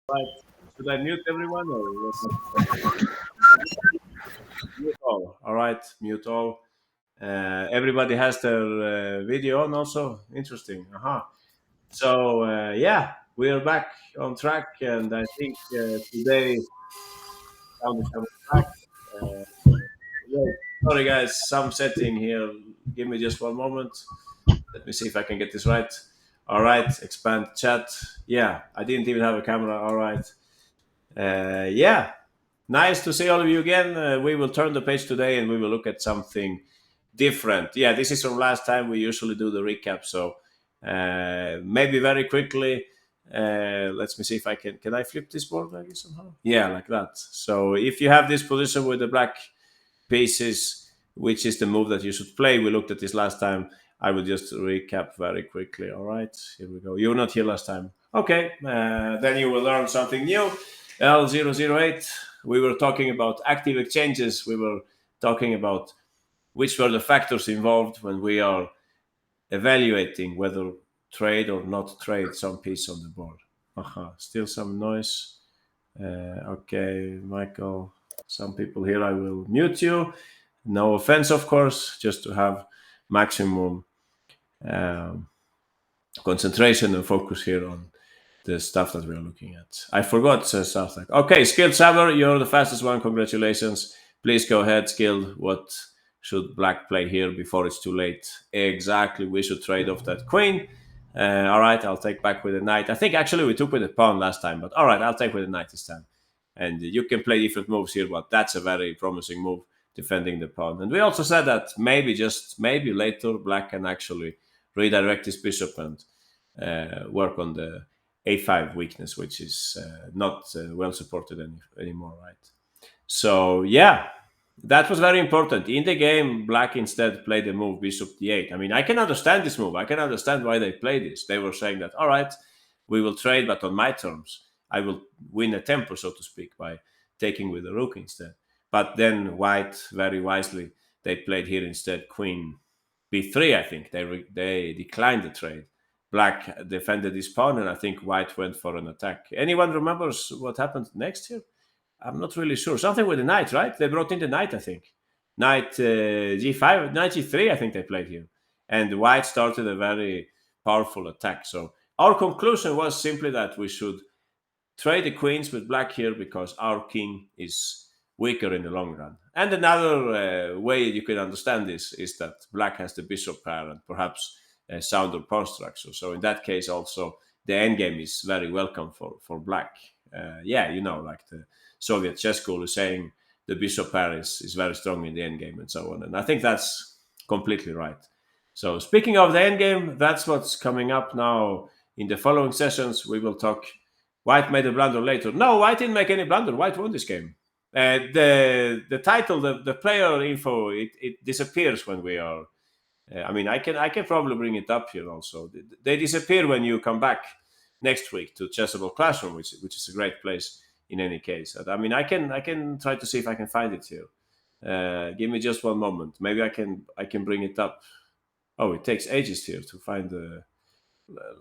Right. Should I mute everyone or what? Mute all? All right, mute all. Everybody has their video on also. Interesting. So yeah, we are back on track, and I think today sound is coming back. Uh, yeah. Sorry guys, some setting here. Give me just one moment. Let me see if I can get this right. All right, expand chat. Yeah, I didn't even have a camera. All right. Yeah, nice to see all of you again. We will turn the page today and we will look at something different. Yeah, this is from last time. We usually do the recap. So maybe very quickly, let me see if I can. Can I flip this board maybe somehow? Yeah, like that. So if you have this position with the black pieces, which is the move that you should play, we looked at this last time. I will just recap very quickly. All right, here we go. You were not here last time. Okay, then you will learn something new. L008, we were talking about active exchanges. We were talking about which were the factors involved when we are evaluating whether trade or not trade some piece on the board. Still some noise. Okay, Michael, some people here, I will mute you. No offense, of course, just to have maximum um, concentration and focus here on the stuff that we're looking at. I forgot stuff like, okay, Skilled Saber, you're the fastest one. Congratulations. Please go ahead, Skilled. What should black play here before it's too late? Exactly. We should trade off that queen. All right, I'll take back with the knight. I think actually we took with the pawn last time, but all right, I'll take with the knight this time. And you can play different moves here, but that's a very promising move, defending the pawn. And we also said that maybe, just maybe later, black can actually redirect his bishop and work on the a5 weakness, which is not well supported anymore, right? So yeah, that was very important. In the game, black instead played the move bishop d8. I mean, I can understand this move. I can understand why they played this. They were saying that, all right, we will trade, but on my terms. I will win a tempo, so to speak, by taking with the rook instead. But then white, very wisely, they played here instead queen b3. I think they declined the trade. Black defended his pawn, and I think white went for an attack. Anyone remembers what happened next here? I'm not really sure. Something with the knight, right? They brought in the knight, I think. Knight g5, knight g3, I think they played here. And white started a very powerful attack. So our conclusion was simply that we should trade the queens with black here because our king is weaker in the long run. And another way you can understand this is that black has the bishop pair and perhaps a sounder pawn structure. So in that case, also the endgame is very welcome for black. Yeah, like the Soviet chess school is saying the bishop pair is very strong in the endgame and so on. And I think that's completely right. So speaking of the endgame, that's what's coming up now. In the following sessions, we will talk. White made a blunder later. No, White didn't make any blunder. White won this game. The title, the player info, it disappears when we are. I mean, I can probably bring it up here also. They disappear when you come back next week to Chessable Classroom, which is a great place in any case. I mean, I can try to see if I can find it here. Give me just one moment. Maybe I can bring it up. Oh, it takes ages here to find the.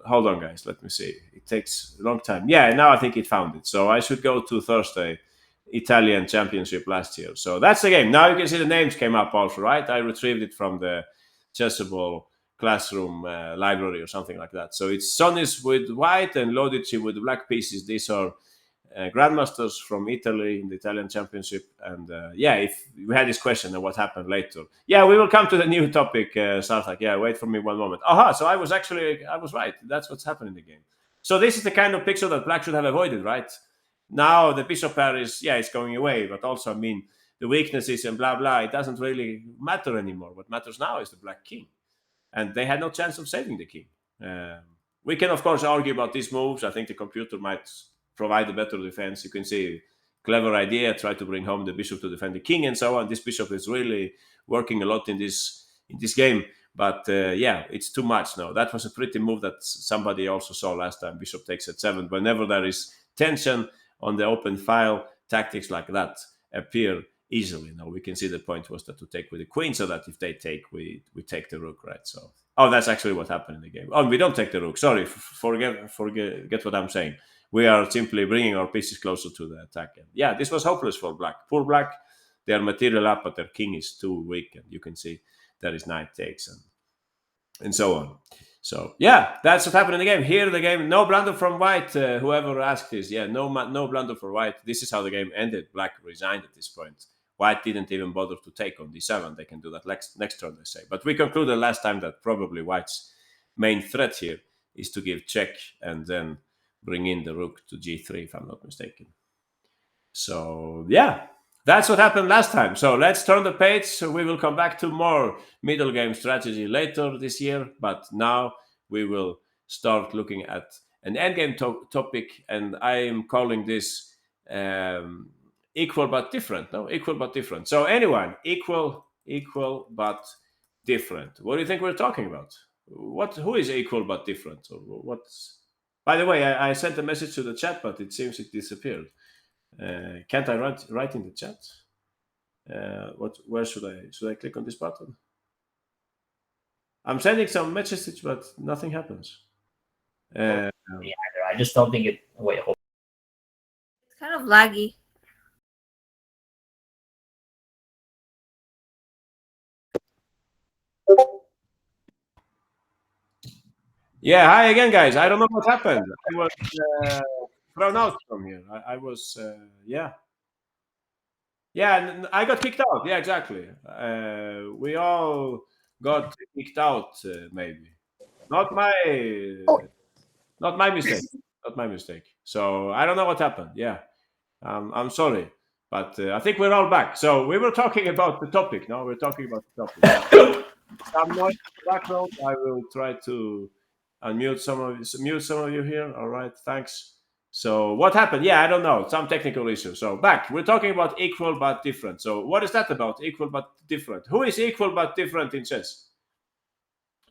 Hold on, guys. Let me see. It takes a long time. Yeah, now I think it found it. So I should go to Thursday, Italian Championship last year. So that's the game. Now you can see the names came up also, right? I retrieved it from the Chessable Classroom library or something like that. So it's Sonis with white and Lodici with black pieces. These are grandmasters from Italy in the Italian Championship. And yeah, if we had this question and what happened later, yeah, we will come to the new topic, Sarthak. Yeah, wait for me one moment. So I was right. That's what's happened in the game. So this is the kind of picture that black should have avoided, right? Now the bishop pair it's going away, but also, I mean, the weaknesses and blah blah. It doesn't really matter anymore. What matters now is the black king, and they had no chance of saving the king. Um, we can, of course, argue about these moves. I think the computer might provide a better defense. You can see, clever idea, try to bring home the bishop to defend the king and so on. This bishop is really working a lot in this game. But yeah, it's too much now. That was a pretty move that somebody also saw last time. Bishop takes at 7. Whenever there is tension on the open file, tactics like that appear easily. No, we can see the point was that to take with the queen, so that if they take, we take the rook, right? So, oh, that's actually what happened in the game. Oh, we don't take the rook. Sorry, forget what I'm saying. We are simply bringing our pieces closer to the attack. And yeah, this was hopeless for black. Poor black. Their material up, but their king is too weak, and you can see that his knight takes and so on. So yeah, that's what happened in the game. Here, the game, no blunder from white. Whoever asked this, yeah, no blunder for white. This is how the game ended. Black resigned at this point. White didn't even bother to take on d7. They can do that next turn, they say. But we concluded last time that probably white's main threat here is to give check and then bring in the rook to g3, if I'm not mistaken. So yeah, that's what happened last time. So let's turn the page. So we will come back to more middle game strategy later this year, but now we will start looking at an endgame topic, and I am calling this equal but different. No, equal but different. So anyone, equal but different. What do you think we're talking about? Who is equal but different? Or what's? By the way, I sent a message to the chat, but it seems it disappeared. Can't I write in the chat? Where should I click on this button? I'm sending some messages, but nothing happens. Me either. I just don't think it. Wait, hold. It's kind of laggy. Yeah, hi again, guys. I don't know what happened. I was thrown out from here. I was, yeah. Yeah, I got kicked out. Yeah, exactly. We all got kicked out, maybe. Not my, not my mistake. Not my mistake. So I don't know what happened. Yeah, I'm sorry, but I think we're all back. So we were talking about the topic. No, we're talking about the topic. Some noise in the background. I will try to unmute mute some of you here. All right, thanks. So what happened? Yeah, I don't know. Some technical issue. So back. We're talking about equal but different. So what is that about? Equal but different. Who is equal but different in chess?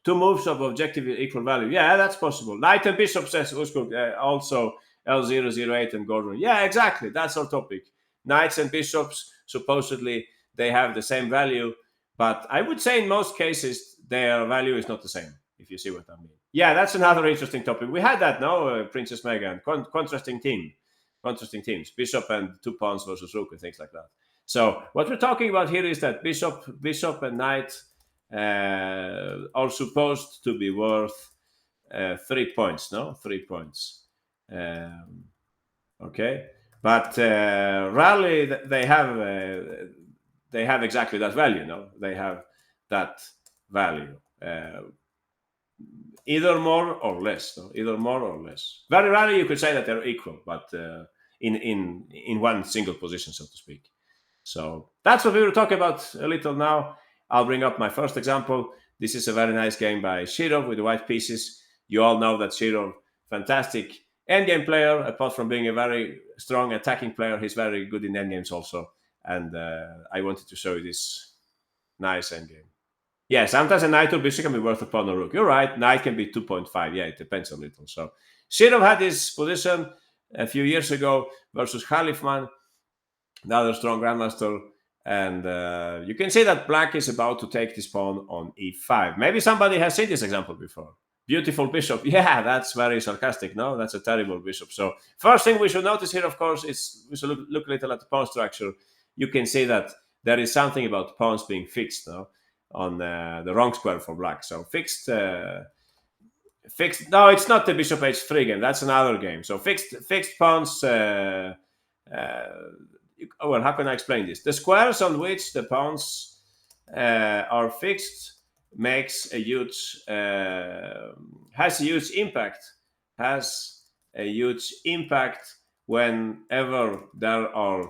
Two moves of objective equal value. Yeah, that's possible. Knight and bishop, says Uskuk. Also L008 and Gordon. Yeah, exactly. That's our topic. Knights and bishops, supposedly, they have the same value. But I would say in most cases, their value is not the same, if you see what I mean. Yeah, that's another interesting topic. We had that, no, Princess Megan. Contrasting teams. Bishop and two pawns versus rook and things like that. So what we're talking about here is that bishop and knight are supposed to be worth 3 points, no? 3 points. Okay, but rarely they have exactly that value. No, they have that value. Either more or less. No? Either more or less. Very rarely you could say that they're equal, but in one single position, so to speak. So that's what we will talk about a little now. I'll bring up my first example. This is a very nice game by Shirov with the white pieces. You all know that Shirov, fantastic endgame player. Apart from being a very strong attacking player, he's very good in endgames also. And I wanted to show you this nice endgame. Yeah, sometimes a knight or bishop can be worth a pawn or rook. You're right. Knight can be 2.5. Yeah, it depends a little. So Shirov had his position a few years ago versus Khalifman, another strong grandmaster. And you can see that black is about to take this pawn on e5. Maybe somebody has seen this example before. Beautiful bishop. Yeah, that's very sarcastic. No, that's a terrible bishop. So first thing we should notice here, of course, is we should look a little at the pawn structure. You can see that there is something about pawns being fixed now on the wrong square for black. So fixed. No, it's not the bishop h3 game. That's another game. So fixed pawns. Well, how can I explain this? The squares on which the pawns are fixed makes a huge has a huge impact. Has a huge impact whenever there are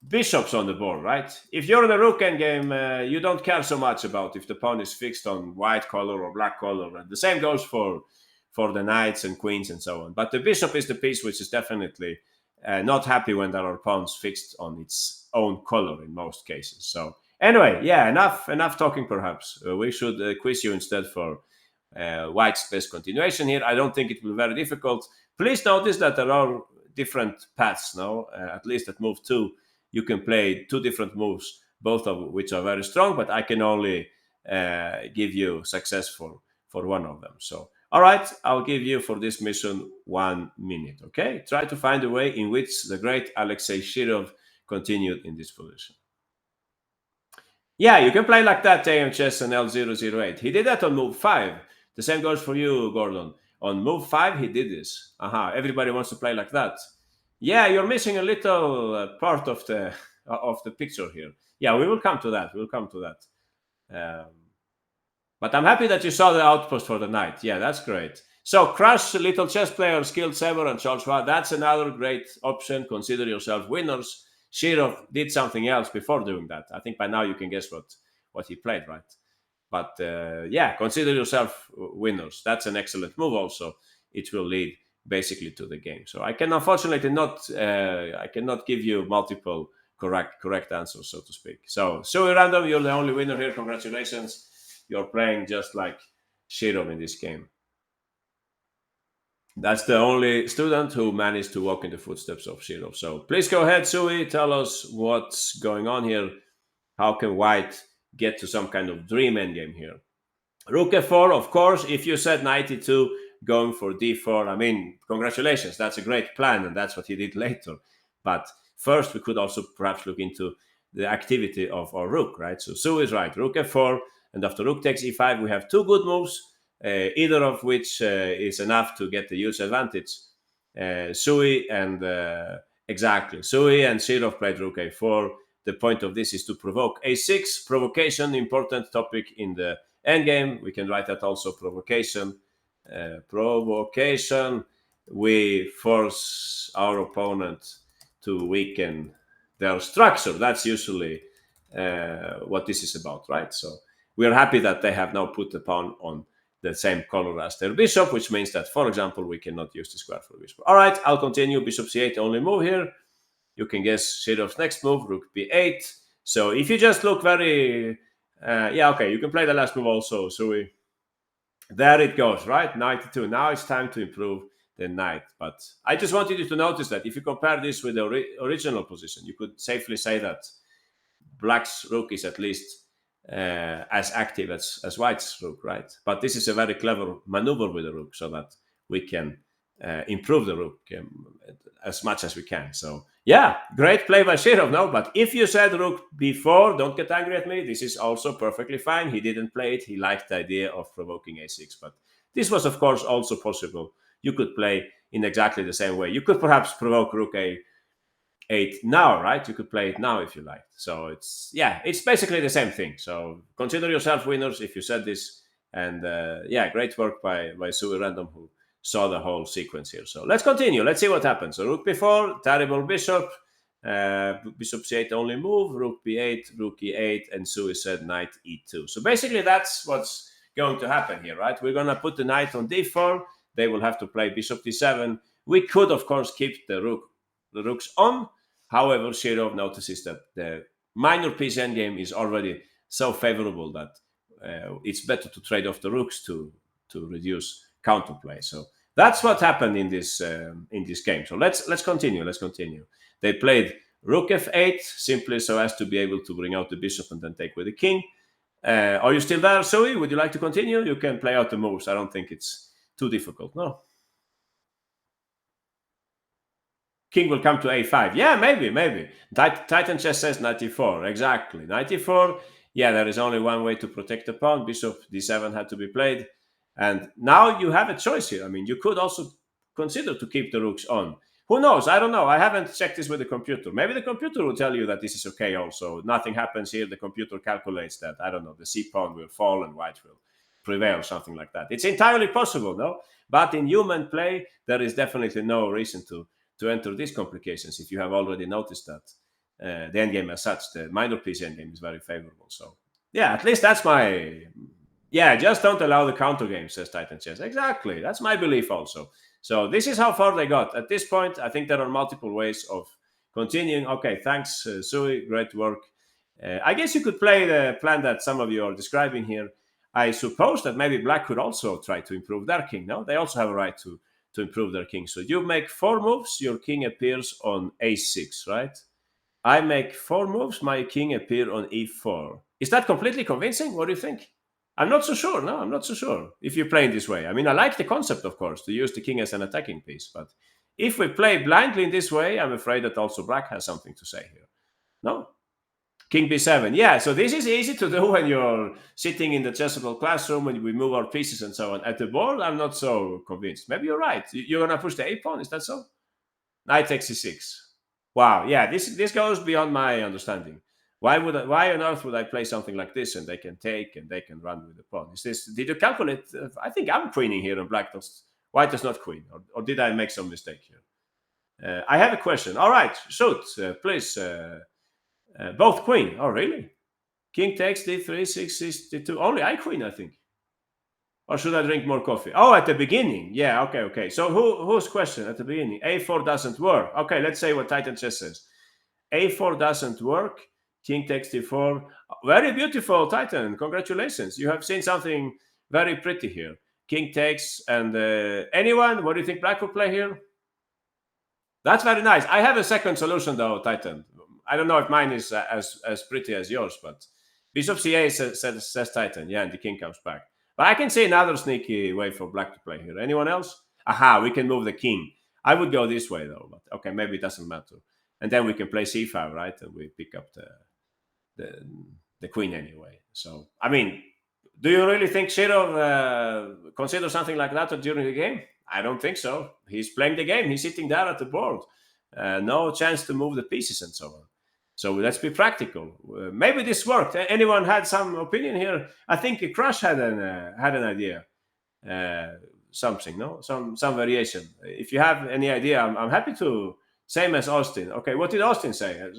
bishops on the board, right? If you're in a rook endgame, you don't care so much about if the pawn is fixed on white color or black color, and the same goes for the knights and queens and so on. But the bishop is the piece which is definitely not happy when there are pawns fixed on its own color in most cases. So anyway, yeah, enough talking. Perhaps we should quiz you instead for white's best continuation here. I don't think it will be very difficult. Please notice that there are different paths now, at least at move 2. you can play two different moves, both of which are very strong, but I can only give you success for one of them. So, all right, I'll give you for this mission 1 minute. Okay, try to find a way in which the great Alexei Shirov continued in this position. Yeah, you can play like that, AM Chess and L008. He did that on move 5. The same goes for you, Gordon. On move 5, he did this. Everybody wants to play like that. Yeah, you're missing a little part of the picture here. Yeah, we will come to that. We'll come to that. But I'm happy that you saw the outpost for the knight. Yeah, that's great. So, Crush, Little Chess Player, Skilled Saber, and Charles Schwab, that's another great option. Consider yourself winners. Shirov did something else before doing that. I think by now you can guess what he played, right? But yeah, consider yourself winners. That's an excellent move also. It will lead basically to the game. So I can unfortunately not, I cannot give you multiple correct answers, so to speak. So Random, you're the only winner here. Congratulations. You're playing just like Shirov in this game. That's the only student who managed to walk in the footsteps of Shirov. So please go ahead, Sui. Tell us what's going on here. How can White get to some kind of dream endgame here? Rook f4, of course. If you said 92 going for d4, I mean, congratulations. That's a great plan, and that's what he did later. But first, we could also perhaps look into the activity of our rook, right? So Sue is right. Rook f4, and after rook takes e5, we have two good moves, either of which is enough to get the huge advantage. Sui and exactly, Sui and Shirov played rook a4. The point of this is to provoke a6. Provocation, important topic in the endgame. We can write that also provocation. Provocation. We force our opponent to weaken their structure. That's usually what this is about, right? So we are happy that they have now put the pawn on the same color as their bishop, which means that, for example, we cannot use the square for bishop. All right, I'll continue. Bishop c8, only move here. You can guess Shirov's next move, rook b8. So if you just look very, yeah, okay, you can play the last move also. So there it goes, right? 92. Now it's time to improve the knight. But I just wanted you to notice that if you compare this with the original position, you could safely say that Black's rook is at least as active as White's rook, right? But this is a very clever maneuver with the rook so that we can improve the rook as much as we can. So yeah, great play by Shirov, no? But if you said rook b4, don't get angry at me. This is also perfectly fine. He didn't play it. He liked the idea of provoking a6. But this was, of course, also possible. You could play in exactly the same way. You could perhaps provoke rook a8 now, right? You could play it now if you like. So it's, yeah, it's basically the same thing. So consider yourself winners if you said this. And yeah, great work by Sui Random, who saw the whole sequence here. So let's continue. Let's see what happens. So rook b4, terrible bishop. Bishop c8 only move, rook b8, rook e8, and Sui said knight e2. So basically that's what's going to happen here, right? We're going to put the knight on d4. They will have to play bishop d7. We could, of course, keep the rooks on. However, Shirov notices that the minor piece endgame is already so favorable that it's better to trade off the rooks to reduce counterplay. So that's what happened in this game. So let's continue. Let's continue. They played rook f8 simply so as to be able to bring out the bishop and then take with the king. Are you still there, Zoe? Would you like to continue? You can play out the moves. I don't think it's too difficult. No. King will come to a5. Yeah, maybe. Titan Chess says 94. Exactly. 94. Yeah, there is only one way to protect the pawn. Bishop d7 had to be played. And now you have a choice here. I mean, you could also consider to keep the rooks on. Who knows? I don't know. I haven't checked this with the computer. Maybe the computer will tell you that this is okay also. Nothing happens here. The computer calculates that. I don't know. The c pawn will fall and white will prevail, something like that. It's entirely possible, no? But in human play, there is definitely no reason to enter these complications if you have already noticed that the endgame as such, the minor piece endgame, is very favorable. So yeah, at least that's my, yeah, just don't allow the counter game, says Titan Chess. Exactly, that's my belief also. So this is how far they got. At this point, I think there are multiple ways of continuing. Okay, thanks, Sui, great work. I guess you could play the plan that some of you are describing here. I suppose that maybe Black could also try to improve their king. No, they also have a right to improve their king. So you make 4 moves, your king appears on a6, right? I make 4 moves, my king appear on e4. Is that completely convincing? What do you think? I'm not so sure. No, I'm not so sure if you play in this way. I mean, I like the concept, of course, to use the king as an attacking piece. But if we play blindly in this way, I'm afraid that also black has something to say here. No? King b7. Yeah, so this is easy to do when you're sitting in the chessable classroom and we move our pieces and so on. At the board, I'm not so convinced. Maybe you're right. You're going to push the a pawn. Is that so? Knight takes c6. Wow, yeah, this goes beyond my understanding. Why on earth would I play something like this and they can take and they can run with the pawn? Is this, did you calculate? I think I'm queening here and white does not queen, or did I make some mistake here? I have a question. All right, shoot, please. Both queen. Oh, really? King takes d3, 6, 6, d2. Only I queen, I think. Or should I drink more coffee? Oh, at the beginning. Yeah, okay. So whose question at the beginning? A4 doesn't work. Okay, let's say what Titan chess says. A4 doesn't work. King takes d4. Very beautiful, Titan. Congratulations. You have seen something very pretty here. King takes, and anyone? What do you think black will play here? That's very nice. I have a second solution though, Titan. I don't know if mine is as pretty as yours, but Bishop c8 says Titan. Yeah, and the king comes back. But I can see another sneaky way for black to play here. Anyone else? Aha, we can move the king. I would go this way though, but okay, maybe it doesn't matter. And then we can play c5, right? And we pick up the, the queen anyway. So, I mean, do you really think Shirov considers something like that during the game? I don't think so. He's playing the game. He's sitting there at the board. No chance to move the pieces and so on. So let's be practical. Maybe this worked. Anyone had some opinion here? I think Crush had an idea, something, no, some variation. If you have any idea, I'm happy to. Same as Austin. Okay, what did Austin say?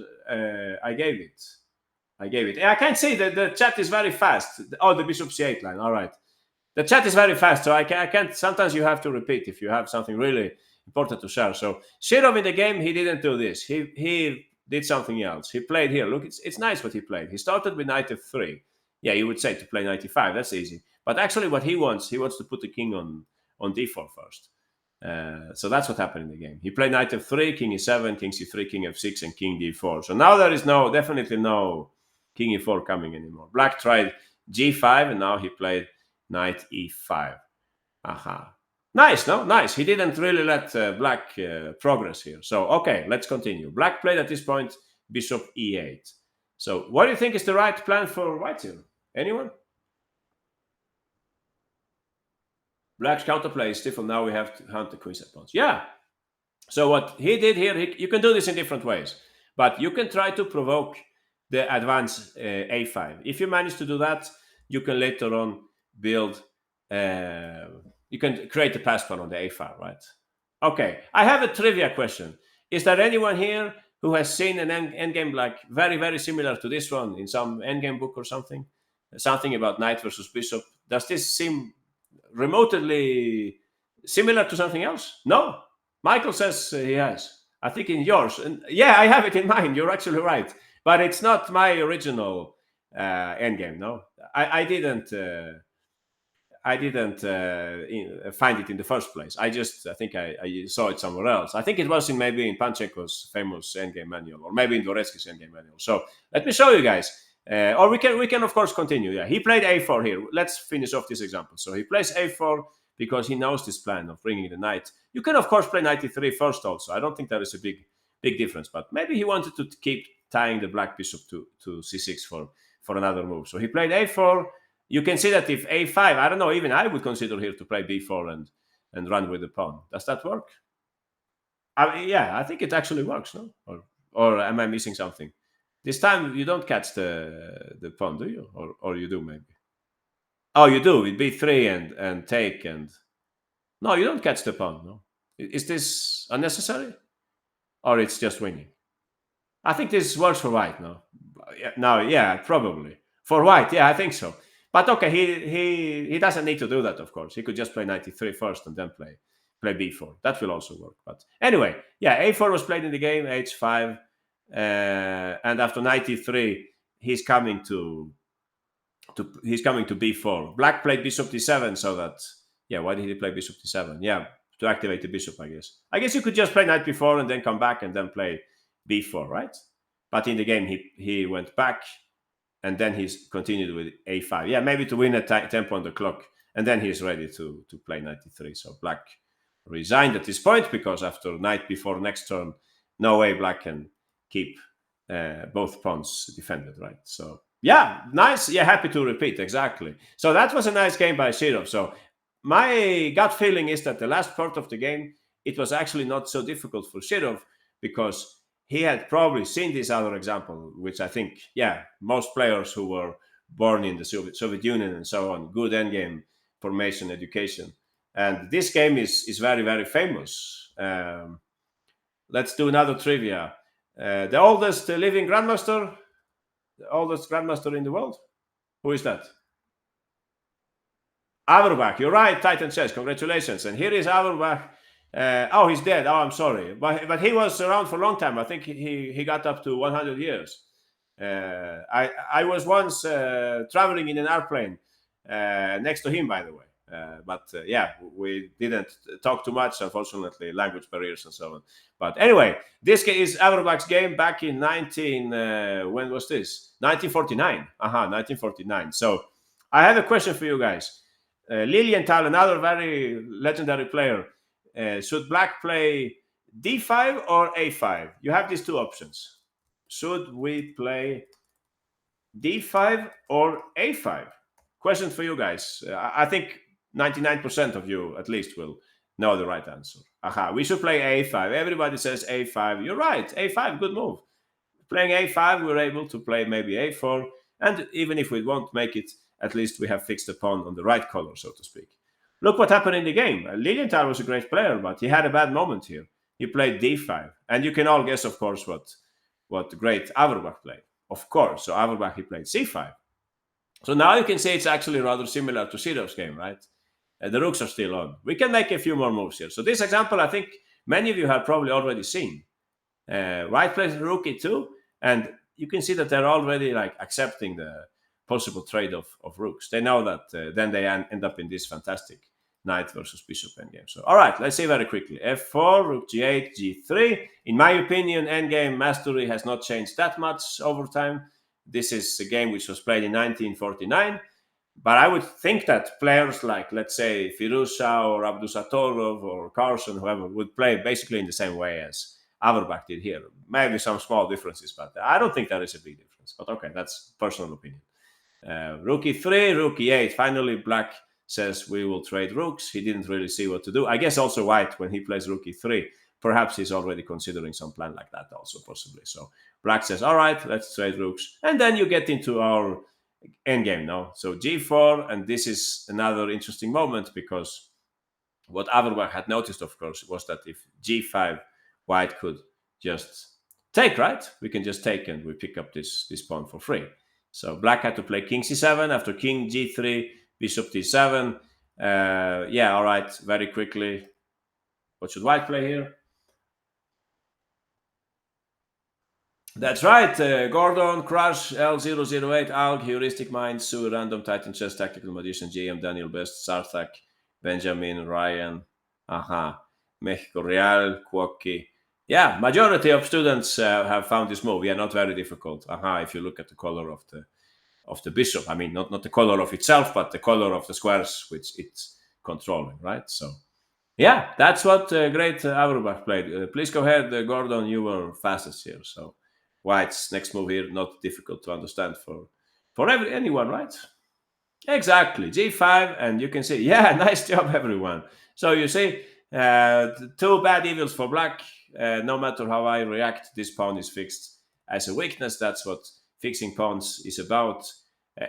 I gave it. I can't see that the chat is very fast. Oh, the Bishop c8 line. All right. The chat is very fast, so I can't. Sometimes you have to repeat if you have something really important to share. So Shirov in the game, he didn't do this. He did something else. He played here. Look, it's nice what he played. He started with knight f3. Yeah, you would say to play knight e5. That's easy. But actually, what he wants to put the king on d4 first. So that's what happened in the game. He played knight f3, king e7, king c3, king f6, and king d4. So now there is definitely no king e4 coming anymore. Black tried g5, and now he played knight e5. Aha. Nice, no? Nice. He didn't really let black progress here. So, okay, let's continue. Black played at this point bishop e8. So, what do you think is the right plan for white here? Anyone? Black's counterplay is stifled. Now we have to hunt the queen set pawns. Yeah. So, what he did here, you can do this in different ways. But you can try to provoke the advance a5. If you manage to do that, you can later on build, you can create a pass pawn on the a5, right? Okay, I have a trivia question. Is there anyone here who has seen an endgame like very, very similar to this one in some endgame book or something? Something about knight versus bishop. Does this seem remotely similar to something else? No? Michael says he has. I think in yours. And yeah, I have it in mine. You're actually right. But it's not my original endgame, no? I didn't find it in the first place. I think I saw it somewhere else. I think it was maybe in Panchenko's famous endgame manual, or maybe in Dvoretsky's endgame manual. So let me show you guys. Or we can of course continue. Yeah, he played a4 here. Let's finish off this example. So he plays a4 because he knows this plan of bringing the knight. You can of course play knight e3 first also. I don't think there is a big difference, but maybe he wanted to keep tying the black bishop to c6 for another move. So he played a4. You can see that if a5, I don't know, even I would consider here to play b4 and run with the pawn. Does that work? Yeah, I think it actually works, no? Or am I missing something? This time you don't catch the pawn, do you? Or you do maybe? Oh, you do with b3 and take and... No, you don't catch the pawn, no? Is this unnecessary? Or it's just winning? I think this works for white, no? No, yeah, probably. For white, yeah, I think so. But okay, he doesn't need to do that, of course. He could just play knight e3 first and then play b4. That will also work. But anyway, yeah, a4 was played in the game, h5, and after knight e3, he's coming to b4. Black played bishop d7, so that, yeah, why did he play bishop d7? Yeah, to activate the bishop, I guess. I guess you could just play knight b4 and then come back and then play b4, right? but in the game he went back, and then he's continued with a5. Yeah, maybe to win a tempo on the clock, and then he's ready to play knight e3. So black resigned at this point, because after knight before next turn, no way black can keep both pawns defended, right? So yeah, nice. Yeah, happy to repeat, exactly. So that was a nice game by Shirov. So my gut feeling is that the last part of the game, it was actually not so difficult for Shirov, because he had probably seen this other example, which I think, yeah, most players who were born in the Soviet Union and so on, good endgame formation education. And this game is very, very famous. Let's do another trivia. The oldest living grandmaster, the oldest grandmaster in the world, who is that? Averbach, you're right, Titan Chess, congratulations. And here is Averbach. Oh, he's dead. Oh, I'm sorry. But he was around for a long time. I think he got up to 100 years. I was once traveling in an airplane next to him, by the way. Yeah, we didn't talk too much, unfortunately, language barriers and so on. But anyway, this is Averbach's game back in when was this? 1949. 1949. So I have a question for you guys. Lilienthal, another very legendary player. Should black play d5 or a5? You have these two options. Should we play d5 or a5? Question for you guys. I think 99% of you at least will know the right answer. We should play a5. Everybody says a5. You're right. a5, good move. Playing a5, we're able to play maybe a4. And even if we won't make it, at least we have fixed the pawn on the right color, so to speak. Look what happened in the game. Lilienthal was a great player, but he had a bad moment here. He played d5. And you can all guess, of course, what the great Averbach played. Of course. So Averbach, he played c5. So now you can say it's actually rather similar to Shirov's game, right? The rooks are still on. We can make a few more moves here. So this example, I think many of you have probably already seen. White plays rook e2, and you can see that they're already like accepting the possible trade of rooks. They know that then they end up in this fantastic knight versus bishop endgame. So all right, let's see very quickly. f4, rook g8, g3. In my opinion, endgame mastery has not changed that much over time. This is a game which was played in 1949. But I would think that players like, let's say, Firouzja or Abdusatorov or Carlsen, whoever, would play basically in the same way as Averbach did here. Maybe some small differences, but I don't think there is a big difference. But okay, that's personal opinion. Rook e3, rook e8. Finally, black says we will trade rooks. He didn't really see what to do. I guess also white, when he plays rook e3, perhaps he's already considering some plan like that also, possibly. So black says, all right, let's trade rooks. And then you get into our endgame now. So g4, and this is another interesting moment, because what Averbach had noticed, of course, was that if g5, white could just take, right? We can just take and we pick up this pawn for free. So black had to play king c7 after king g3, bishop d7. Yeah, all right, very quickly. What should white play here? That's right, Gordon, Crush, L008, ALG, Heuristic Mind, Sue, Random, Titan Chess, Tactical Magician, GM, Daniel Best, Sarthak, Benjamin, Ryan, Mexico Real, Quoki. Yeah, majority of students have found this move. Yeah, not very difficult. If you look at the color of the bishop. I mean, not the color of itself, but the color of the squares which it's controlling, right? So, yeah, that's what great Averbach played. Please go ahead, Gordon. You were fastest here. So, white's next move here, not difficult to understand for anyone, right? Exactly, g5, and you can see, yeah, nice job, everyone. So you see, two bad evils for black. No matter how I react, this pawn is fixed as a weakness. That's what fixing pawns is about.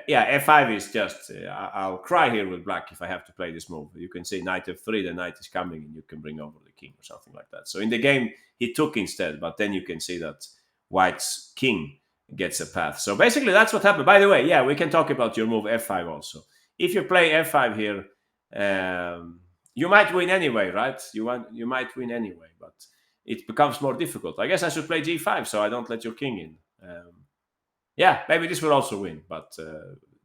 Yeah, f5 is just, I'll cry here with black if I have to play this move. You can see knight f3, the knight is coming, and you can bring over the king or something like that. So in the game, he took instead, but then you can see that white's king gets a path. So basically, that's what happened. By the way, yeah, we can talk about your move f5 also. If you play f5 here, you might win anyway, right? You might win anyway, but it becomes more difficult. I guess I should play g5 so I don't let your king in. Yeah, maybe this will also win, but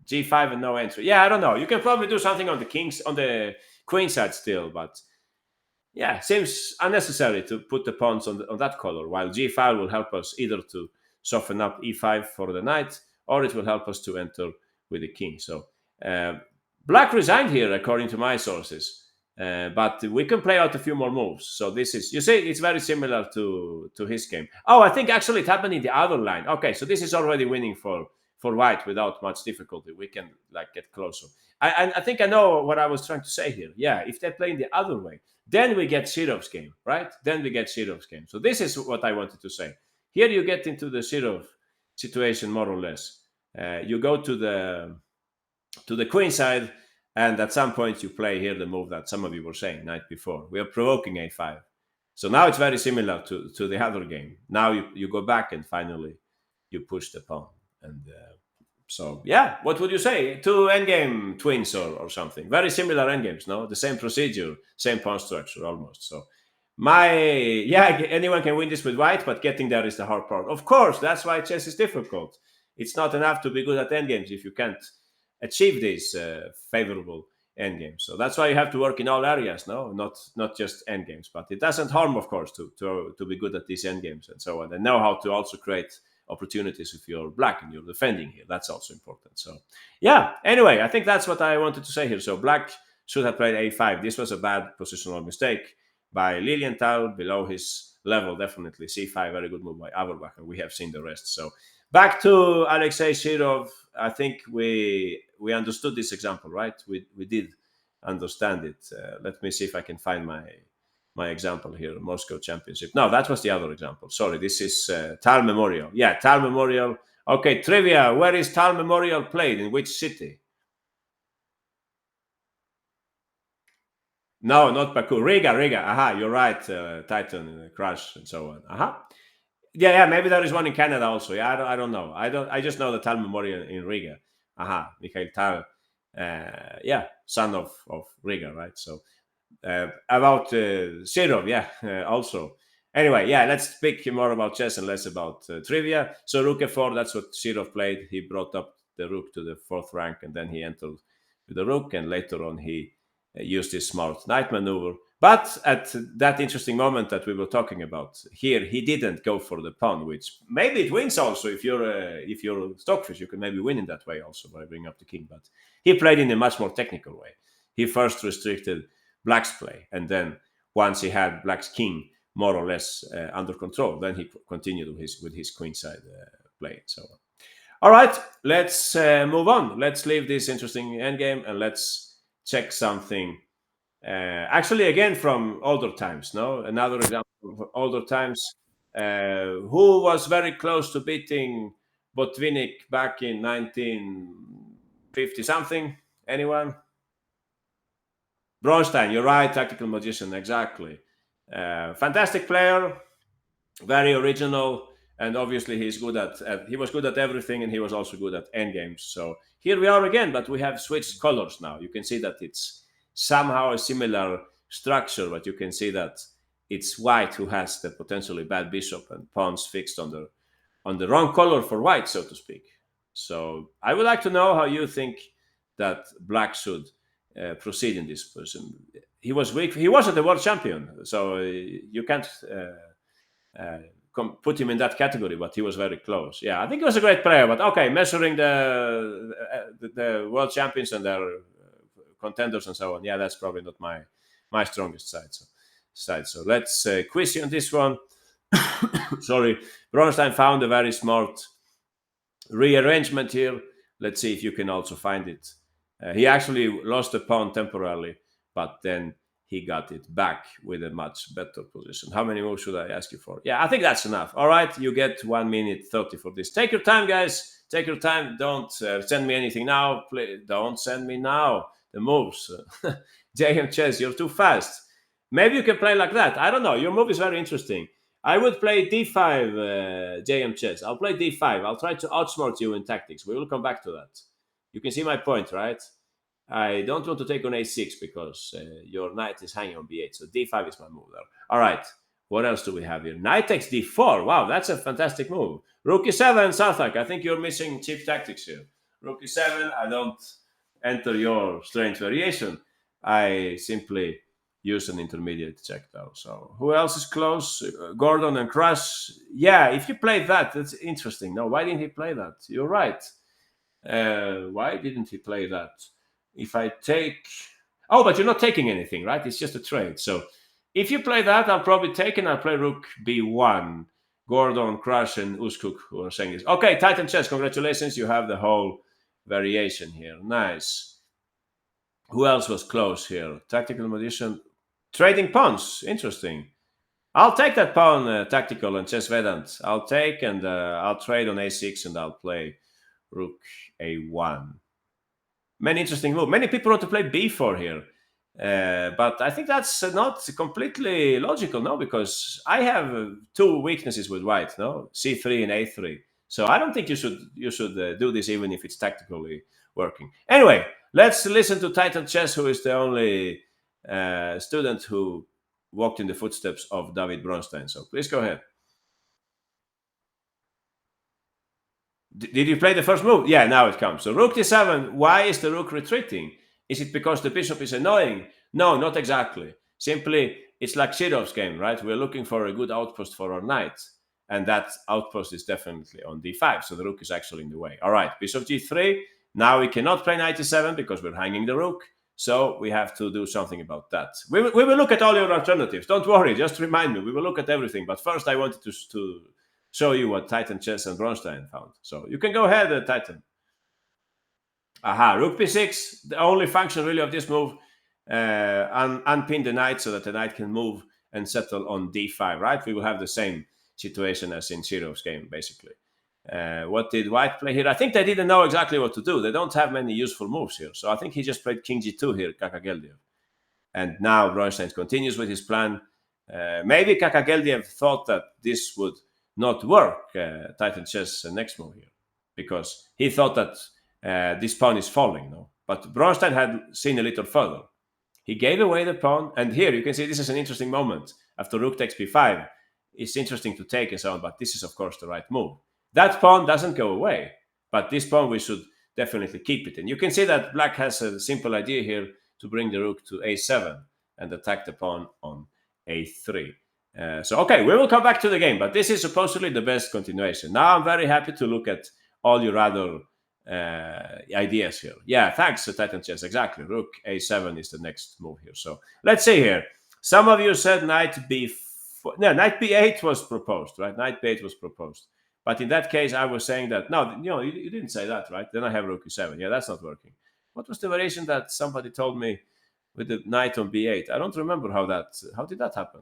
g5 and no entry. Yeah, I don't know. You can probably do something on the queen side still, but yeah, seems unnecessary to put the pawns on that color, while g5 will help us either to soften up e5 for the knight, or it will help us to enter with the king. So black resigned here, according to my sources. But we can play out a few more moves. So this is, you say it's very similar to his game. Oh, I think actually it happened in the other line. Okay, so this is already winning for white without much difficulty. We can like get closer. I think I know what I was trying to say here. Yeah, if they play in the other way, then we get Shirov's game, right? Then we get Shirov's game. So this is what I wanted to say. Here you get into the Shirov situation more or less. You go to the queen side, and at some point you play here the move that some of you were saying night before. We are provoking a5. So now it's very similar to the other game. Now you go back and finally you push the pawn. And so, yeah, what would you say? Two endgame twins or something. Very similar endgames, no? The same procedure, same pawn structure almost. So anyone can win this with white, but getting there is the hard part. Of course, that's why chess is difficult. It's not enough to be good at endgames if you can't achieve these favorable endgames. So that's why you have to work in all areas, no, not just endgames. But it doesn't harm, of course, to be good at these endgames and so on, and know how to also create opportunities if you're black and you're defending here. That's also important. So yeah. Anyway, I think that's what I wanted to say here. So black should have played a5. This was a bad positional mistake by Lilienthal, below his level. Definitely c5, very good move by Averbach, and we have seen the rest. So back to Alexei Shirov. I think we understood this example, right? We did understand it. Let me see if I can find my example here. Moscow Championship. No, that was the other example. Sorry, this is Tal Memorial. Yeah, Tal Memorial. Okay, trivia. Where is Tal Memorial played? In which city? No, not Baku. Riga. Aha, you're right. Titan Crash and so on. Aha. Yeah, maybe there is one in Canada also. Yeah, I don't know. I just know the Tal Memorial in Riga. Aha, Mikhail Tal. Son of Riga, right? So about Shirov, also. Anyway, let's speak more about chess and less about trivia. So rook f4, that's what Shirov played. He brought up the rook to the fourth rank, and then he entered with the rook, and later on he used his smart knight maneuver. But at that interesting moment that we were talking about here, he didn't go for the pawn, which maybe it wins also. If you're Stockfish, you can maybe win in that way also by bringing up the king. But he played in a much more technical way. He first restricted black's play, and then once he had black's king more or less under control, then he continued with his queenside play. So, all right, let's move on. Let's leave this interesting endgame and let's check something. Actually, again from older times. No, another example of older times. Who was very close to beating Botvinnik back in 1950 something? Anyone? Bronstein, you're right, tactical magician, exactly. Fantastic player, very original, and obviously he was good at everything, and he was also good at endgames. So here we are again, but we have switched colors now. You can see that it's somehow a similar structure, but you can see that it's white who has the potentially bad bishop and pawns fixed on the wrong color for white, so to speak. So I would like to know how you think that black should proceed in this position. He was weak. He wasn't the world champion, so you can't put him in that category. But he was very close. Yeah, I think he was a great player. But okay, measuring the world champions and their contenders and so on. Yeah, that's probably not my strongest side. So let's quiz you on this one. Sorry, Bronstein found a very smart rearrangement here. Let's see if you can also find it. He actually lost the pawn temporarily, but then he got it back with a much better position. How many moves should I ask you for? Yeah, I think that's enough. All right, you get 1 minute 30 for this. Take your time, guys. Take your time. Don't send me anything now. Don't send me now the moves. JM Chess, you're too fast. Maybe you can play like that. I don't know. Your move is very interesting. I would play d5, JM Chess. I'll play d5. I'll try to outsmart you in tactics. We will come back to that. You can see my point, right? I don't want to take on a6 because your knight is hanging on b8. So d5 is my move there. All right. What else do we have here? Knight takes d4. Wow, that's a fantastic move. Rook e7, Sarthak. I think you're missing cheap tactics here. Rook e7. I don't enter your strange variation. I simply use an intermediate check though. So who else is close? Gordon and Crush. Yeah, if you played that, that's interesting. No, why didn't he play that? You're right. Why didn't he play that? If I take... Oh, but you're not taking anything, right? It's just a trade. So if you play that, I'll probably take and I'll play rook b1. Gordon, Crush, and Uskuk who are saying this. Okay, Titan Chess, congratulations. You have the whole variation here. Nice. Who else was close here? Tactical Magician. Trading pawns. Interesting. I'll take that pawn, Tactical and Chess Vedant. I'll take and I'll trade on a6 and I'll play rook a1. Many interesting move. Many people want to play b4 here. But I think that's not completely logical, no, because I have two weaknesses with white, no, c3 and a3. So I don't think you should do this even if it's tactically working. Anyway, let's listen to Titan Chess, who is the only student who walked in the footsteps of David Bronstein. So please go ahead. Did you play the first move? Yeah, now it comes. So rook d7. Why is the rook retreating? Is it because the bishop is annoying? No, not exactly. Simply, it's like Shirov's game, right? We're looking for a good outpost for our knight. And that outpost is definitely on d5. So the rook is actually in the way. All right, bishop g3. Now we cannot play knight e7 because we're hanging the rook. So we have to do something about that. We will look at all your alternatives. Don't worry, just remind me. We will look at everything. But first I wanted to show you what Titan Chess and Bronstein found. So you can go ahead, Titan. Aha, rook b6. The only function really of this move, unpin the knight so that the knight can move and settle on d5, right? We will have the same situation as in Shirov's game, basically. What did white play here? I think they didn't know exactly what to do. They don't have many useful moves here. So I think he just played king g2 here, Kakageldiev. And now Bronstein continues with his plan. Maybe Kakageldiev thought that this would not work, Titan Chess next move here, because he thought that this pawn is falling, no? But Bronstein had seen a little further. He gave away the pawn, and here you can see this is an interesting moment. After rook takes b5, it's interesting to take and so on, but this is of course the right move. That pawn doesn't go away, but this pawn we should definitely keep it. And you can see that black has a simple idea here to bring the rook to a7 and attack the pawn on a3. So, okay, we will come back to the game, but this is supposedly the best continuation. Now I'm very happy to look at all your other ideas here. Yeah, thanks, Titan Chess. Exactly. Rook a7 is the next move here. So let's see here. Some of you said knight b4. No, knight b8 was proposed, right? Knight b8 was proposed. But in that case, I was saying that, no, you didn't say that, right? Then I have rook e7. Yeah, that's not working. What was the variation that somebody told me with the knight on b8? I don't remember how did that happen?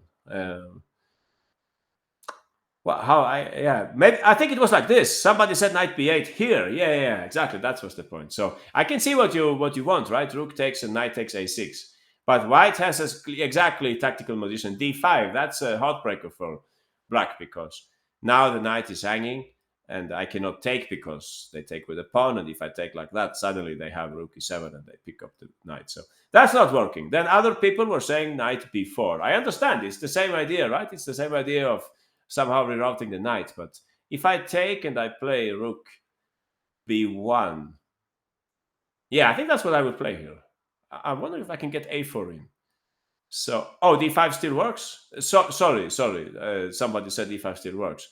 Maybe I think it was like this. Somebody said knight b8 here. Yeah, exactly. That was the point. So I can see what you want, right? Rook takes and knight takes a6. But white has exactly tactical position d5. That's a heartbreaker for black because now the knight is hanging and I cannot take because they take with a pawn. And if I take like that, suddenly they have rook e7 and they pick up the knight. So that's not working. Then other people were saying knight b4. I understand. It's the same idea, right? It's the same idea of somehow rerouting the knight. But if I take and I play rook b1, yeah, I think that's what I would play here. I wonder if I can get a4 in. So, d5 still works? Sorry. Somebody said d5 still works.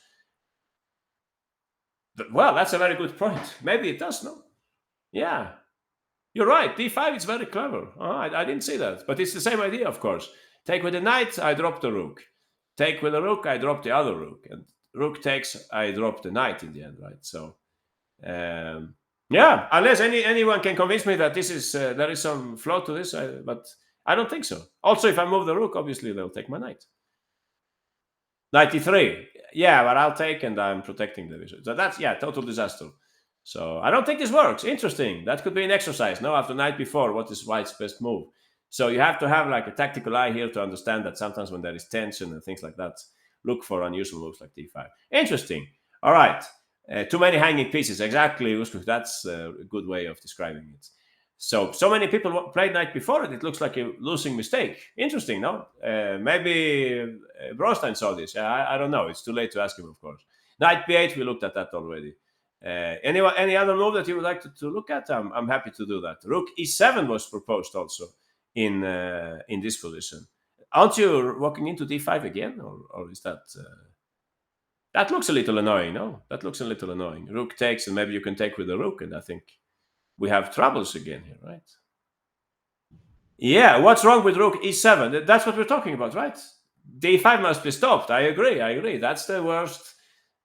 Well, that's a very good point. Maybe it does, no? Yeah. You're right. d5 is very clever. I didn't see that. But it's the same idea, of course. Take with the knight, I drop the rook. Take with the rook, I drop the other rook. And rook takes, I drop the knight in the end, right? So, yeah, unless anyone can convince me that this is there is some flaw to this, but I don't think so. Also, if I move the rook, obviously they'll take my knight. 93. Yeah, but I'll take and I'm protecting the bishop. So that's, total disaster. So I don't think this works. Interesting. That could be an exercise. No, after knight b4, what is white's best move? So you have to have like a tactical eye here to understand that sometimes when there is tension and things like that, look for unusual moves like d5. Interesting. All right. Too many hanging pieces. Exactly, Uskuk. That's a good way of describing it. So many people played knight before it. It looks like a losing mistake. Interesting, no? Maybe Bronstein saw this. I don't know. It's too late to ask him, of course. Knight b8, we looked at that already. Any other move that you would like to look at? I'm happy to do that. Rook e7 was proposed also in this position. Aren't you walking into d5 again, or is that? That looks a little annoying. No, that looks a little annoying. Rook takes, and maybe you can take with the rook, and I think we have troubles again here, right? Yeah, what's wrong with rook e7? That's what we're talking about, right? d5 must be stopped. I agree. I agree. That's the worst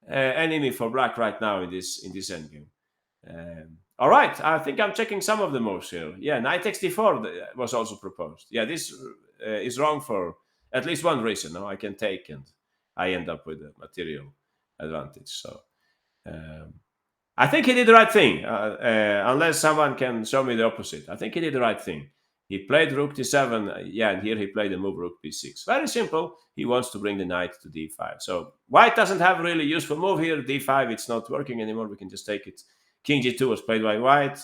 enemy for black right now in this endgame. All right, I think I'm checking some of the moves here. Yeah, knight takes d4 was also proposed. Yeah, this is wrong for at least one reason. No, I can take and I end up with a material advantage. So um, I think he did the right thing, unless someone can show me the opposite. I think he did the right thing. He played rook d7, yeah, and here he played the move rook b6. Very simple. He wants to bring the knight to d5. So white doesn't have really useful move here. d5, it's not working anymore. We can just take it. King g2 was played by white.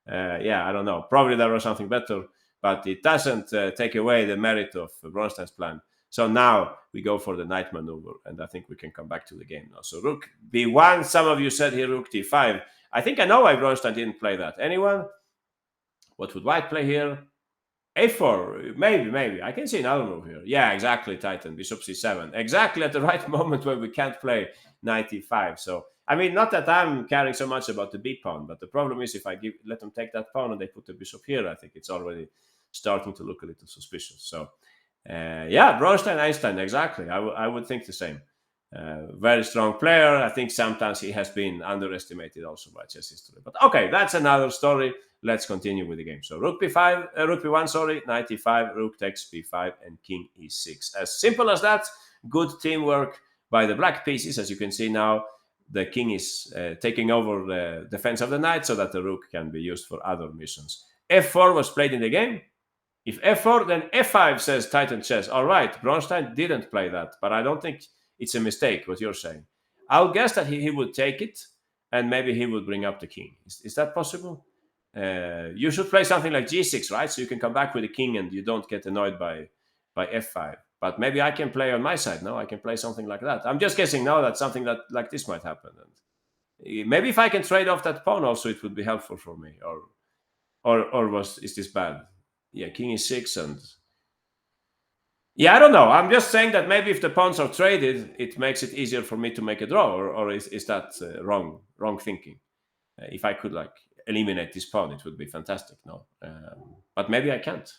Yeah, I don't know. Probably there was something better, but it doesn't take away the merit of Bronstein's plan. So now we go for the knight maneuver, and I think we can come back to the game now. So rook b1, some of you said here rook d5. I think I know why Bronstein didn't play that. Anyone? What would white play here? a4, maybe. I can see another move here. Yeah, exactly, Titan. Bishop c7. Exactly at the right moment when we can't play knight e5. So, I mean, not that I'm caring so much about the b pawn, but the problem is if I let them take that pawn and they put the bishop here, I think it's already starting to look a little suspicious. So, yeah, Bronstein, Einstein, exactly. I would think the same. Very strong player. I think sometimes he has been underestimated also by chess history. But okay, that's another story. Let's continue with the game. So rook b5, rook b1, sorry, knight e5, rook takes b5, and king e6. As simple as that. Good teamwork by the black pieces. As you can see now, the king is taking over the defense of the knight so that the rook can be used for other missions. f4 was played in the game. If f4, then f5, says Titan Chess. All right, Bronstein didn't play that, but I don't think it's a mistake, what you're saying. I'll guess that he would take it, and maybe he would bring up the king. Is that possible? You should play something like g6, right? So you can come back with the king and you don't get annoyed by f5. But maybe I can play on my side. No, I can play something like that. I'm just guessing now that something that like this might happen. And maybe if I can trade off that pawn also, it would be helpful for me. Or is this bad? Yeah, king e6 and yeah, I don't know. I'm just saying that maybe if the pawns are traded, it makes it easier for me to make a draw, or is that wrong thinking? If I could like eliminate this pawn, it would be fantastic. No, but maybe I can't.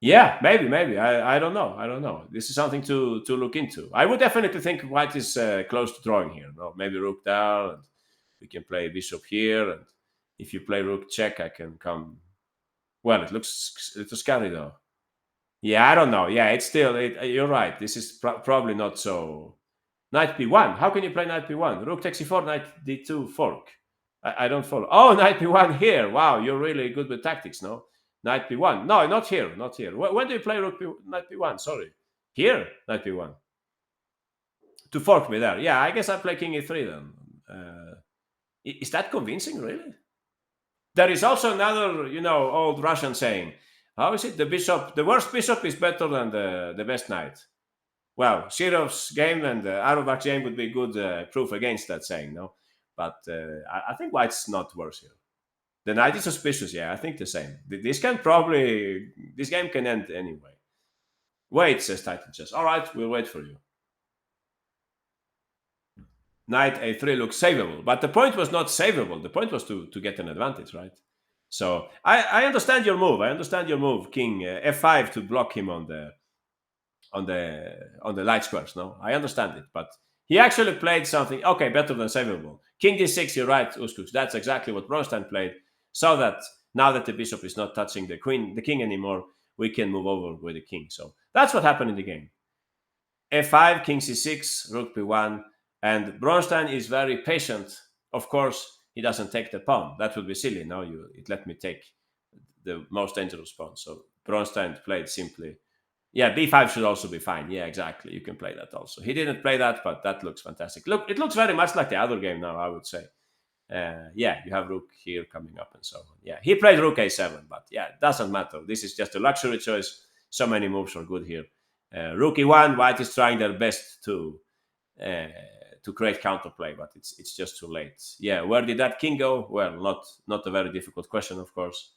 Yeah, maybe. I don't know. I don't know. This is something to look into. I would definitely think white is close to drawing here. No, maybe rook down, and we can play bishop here, and if you play rook check, I can come. Well, it looks a little scary though. Yeah, I don't know. Yeah, it's still. You're right. This is probably not so. Knight b1. How can you play knight b1? Rook takes e4, knight d2 fork. I don't follow. Oh, knight b1 here. Wow, you're really good with tactics, no? Knight b1. No, not here. Not here. When do you play knight b1? Sorry. Here, knight b1. To fork me there. Yeah, I guess I play king e3 then. Is that convincing, really? There is also another, old Russian saying. How is it? The worst bishop is better than the best knight. Well, Shirov's game and Auerbach's game would be good proof against that saying, no? But I think white's not worse here. The knight is suspicious, yeah, I think the same. This game can end anyway. Wait, says Titan Chess. All right, we'll wait for you. Knight a3 looks savable, but the point was not savable. The point was to get an advantage, right? So I understand your move. King f5 to block him on the light squares. No, I understand it, but he actually played something okay better than savable. King d6. You're right, Uskuks. That's exactly what Bronstein played. So that now that the bishop is not touching the king anymore, we can move over with the king. So that's what happened in the game. f5, king c6, rook b1, and Bronstein is very patient. Of course, he doesn't take the pawn. That would be silly. No, it let me take the most dangerous pawn. So Bronstein played simply. Yeah, b5 should also be fine. Yeah, exactly. You can play that also. He didn't play that, but that looks fantastic. Look, it looks very much like the other game now, I would say. Yeah, you have rook here coming up and so on. Yeah, he played rook a7, but yeah, it doesn't matter. This is just a luxury choice. So many moves are good here. Rook e1, white is trying their best to create counterplay, but it's just too late. Yeah, where did that king go? Well, not a very difficult question, of course.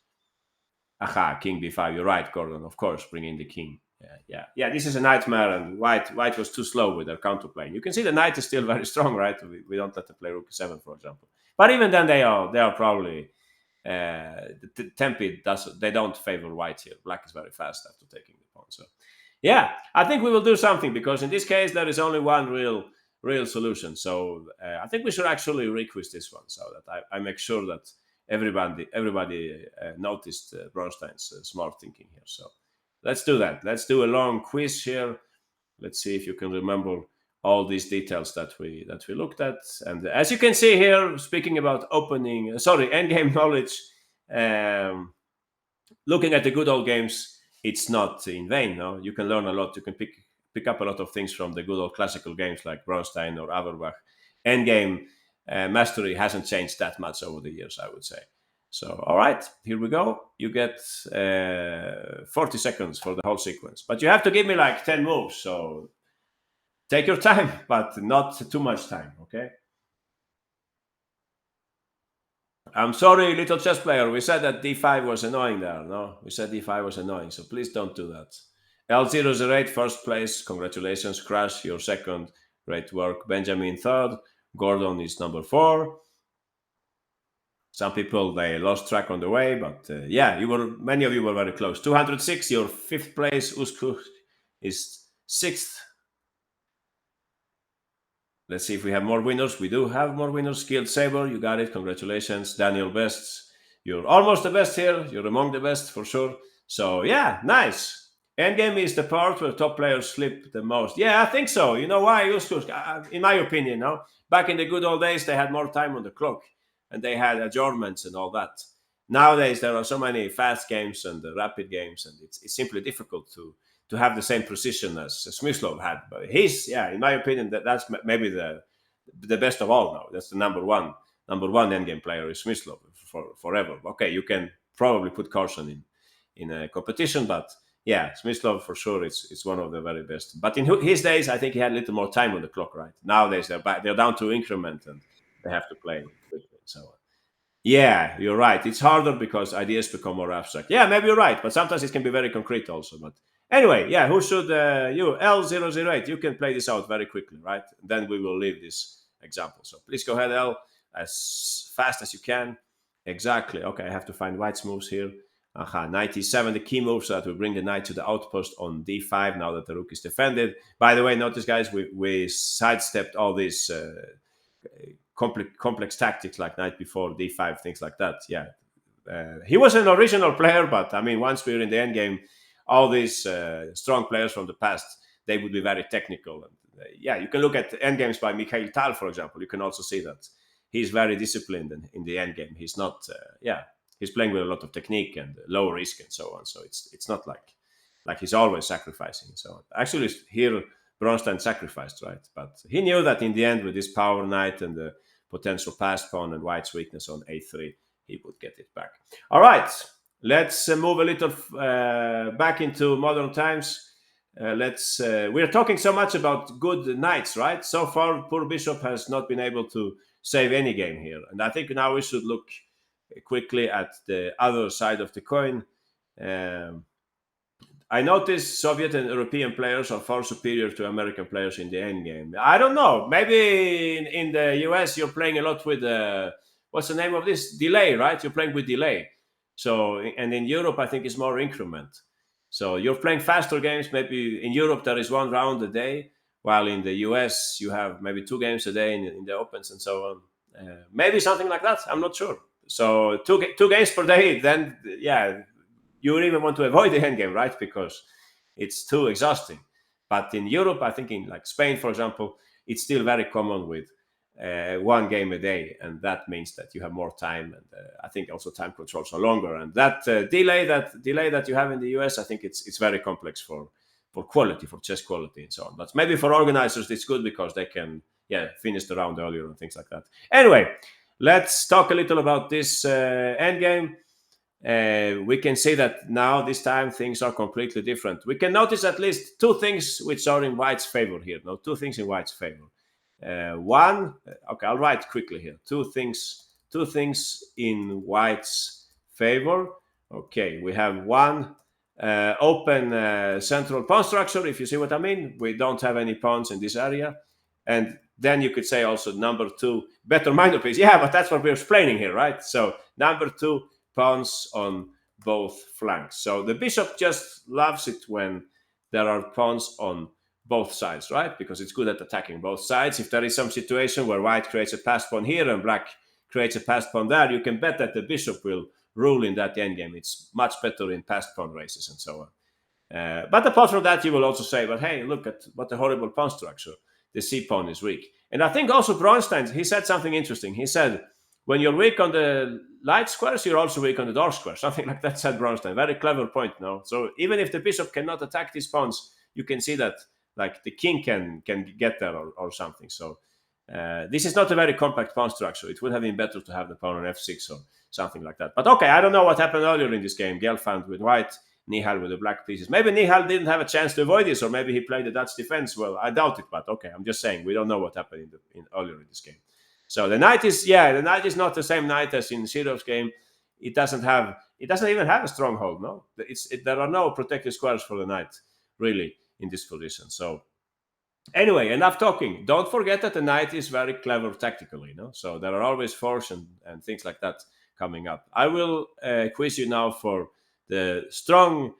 Aha, king b5. You're right, Gordon. Of course, bring in the king. Yeah. This is a nightmare, and white was too slow with their counterplaying. You can see the knight is still very strong, right? We don't let them play rook seven, for example. But even then, they are probably the tempi does they don't favor white here. Black is very fast after taking the pawn. So yeah, I think we will do something because in this case there is only one real solution. So I think we should actually request this one so that I make sure that everybody noticed Bronstein's smart thinking here. So let's do that. Let's do a long quiz here. Let's see if you can remember all these details that we looked at. And as you can see here, speaking about endgame knowledge, um, looking at the good old games, it's not in vain. No, you can learn a lot. You can pick up a lot of things from the good old classical games like Bronstein or Averbach. Endgame mastery hasn't changed that much over the years, I would say. So, all right, here we go. You get 40 seconds for the whole sequence, but you have to give me like 10 moves. So take your time, but not too much time. Okay. I'm sorry, little chess player. We said that d5 was annoying there. No, we said d5 was annoying. So please don't do that. L008, first place. Congratulations. Crash, your second. Great work. Benjamin, third. Gordon is number four. Some people they lost track on the way, but yeah, many of you were very close. 206, your fifth place. Usku is sixth. Let's see if we have more winners. We do have more winners. Skilled Saber, you got it. Congratulations. Daniel Best, you're almost the best here. You're among the best for sure. So yeah, nice. Endgame is the part where top players slip the most. Yeah, I think so. You know why? In my opinion, no. Back in the good old days, they had more time on the clock, and they had adjournments and all that. Nowadays, there are so many fast games and rapid games, and it's simply difficult to have the same precision as Smyslov had. But in my opinion, that's maybe the best of all now. That's the number one endgame player is Smyslov for forever. Okay, you can probably put Carson in a competition, but yeah, Smyslov for sure it's one of the very best. But in his days, I think he had a little more time on the clock, right? Nowadays they're down to increment and they have to play quickly. So yeah, you're right. It's harder because ideas become more abstract. Yeah, maybe you're right, but sometimes it can be very concrete also. But anyway, yeah, who should you L008? You can play this out very quickly, right? Then we will leave this example. So please go ahead, L, as fast as you can. Exactly. Okay, I have to find White's moves here. Knight e7, the key move, so that we bring the knight to the outpost on d5 now that the rook is defended. By the way, notice, guys, we sidestepped all these complex tactics like knight before d5, things like that. Yeah, he was an original player, but I mean, once we're in the end game, all these strong players from the past, they would be very technical. And yeah, you can look at end games by Mikhail Tal, for example. You can also see that he's very disciplined in the end game. He's not, he's playing with a lot of technique and low risk and so on. So it's not like he's always sacrificing. So actually, here Bronstein sacrificed, right? But he knew that in the end, with this power knight and the potential passed pawn and White's weakness on a3, he would get it back. All right, let's move a little back into modern times. We're talking so much about good knights, right? So far, poor bishop has not been able to save any game here, and I think now we should look quickly at the other side of the coin. Um, I noticed Soviet and European players are far superior to American players in the end game. I don't know. Maybe in the US you're playing a lot with what's the name of this delay, right? You're playing with delay. So and in Europe I think it's more increment. So you're playing faster games. Maybe in Europe there is one round a day, while in the US you have maybe two games a day in the opens and so on. Maybe something like that. I'm not sure. So two games per day. Then yeah, you would even want to avoid the end game, right? Because it's too exhausting. But in Europe, I think in like Spain, for example, it's still very common with one game a day, and that means that you have more time, and I think also time controls are longer. And that delay that you have in the US, I think it's very complex for quality, for chess quality, and so on. But maybe for organizers, it's good because they can finish the round earlier and things like that. Anyway, let's talk a little about this end game. We can see that now this time things are completely different. We can notice at least two things which are in White's favor here. No, two things in White's favor. One, okay, I'll write quickly here. Two things in White's favor. Okay, we have one. open central pawn structure, if you see what I mean. We don't have any pawns in this area. And then you could say also number 2, better minor piece. Yeah, but that's what we're explaining here, right? So number 2, pawns on both flanks. So the bishop just loves it when there are pawns on both sides, right? Because it's good at attacking both sides. If there is some situation where white creates a passed pawn here and black creates a passed pawn there, you can bet that the bishop will rule in that endgame. It's much better in passed pawn races and so on. But apart from that, you will also say, but hey, look at what a horrible pawn structure. The c pawn is weak. And I think also Bronstein, he said something interesting. He said, when you're weak on the light squares, you're also weak on the dark squares. Something like that said Bronstein. Very clever point, no? So even if the bishop cannot attack these pawns, you can see that like the king can get there or something. So this is not a very compact pawn structure. It would have been better to have the pawn on f6 or something like that. But okay, I don't know what happened earlier in this game. Gelfand with white, Nihal with the black pieces. Maybe Nihal didn't have a chance to avoid this, or maybe he played the Dutch defense well. I doubt it, but okay, I'm just saying we don't know what happened earlier in this game. So the knight is not the same knight as in Shirov's game. It doesn't even have a stronghold. No, there are no protected squares for the knight really in this position. So anyway, enough talking. Don't forget that the knight is very clever tactically. No, so there are always force and things like that coming up. I will quiz you now for the strong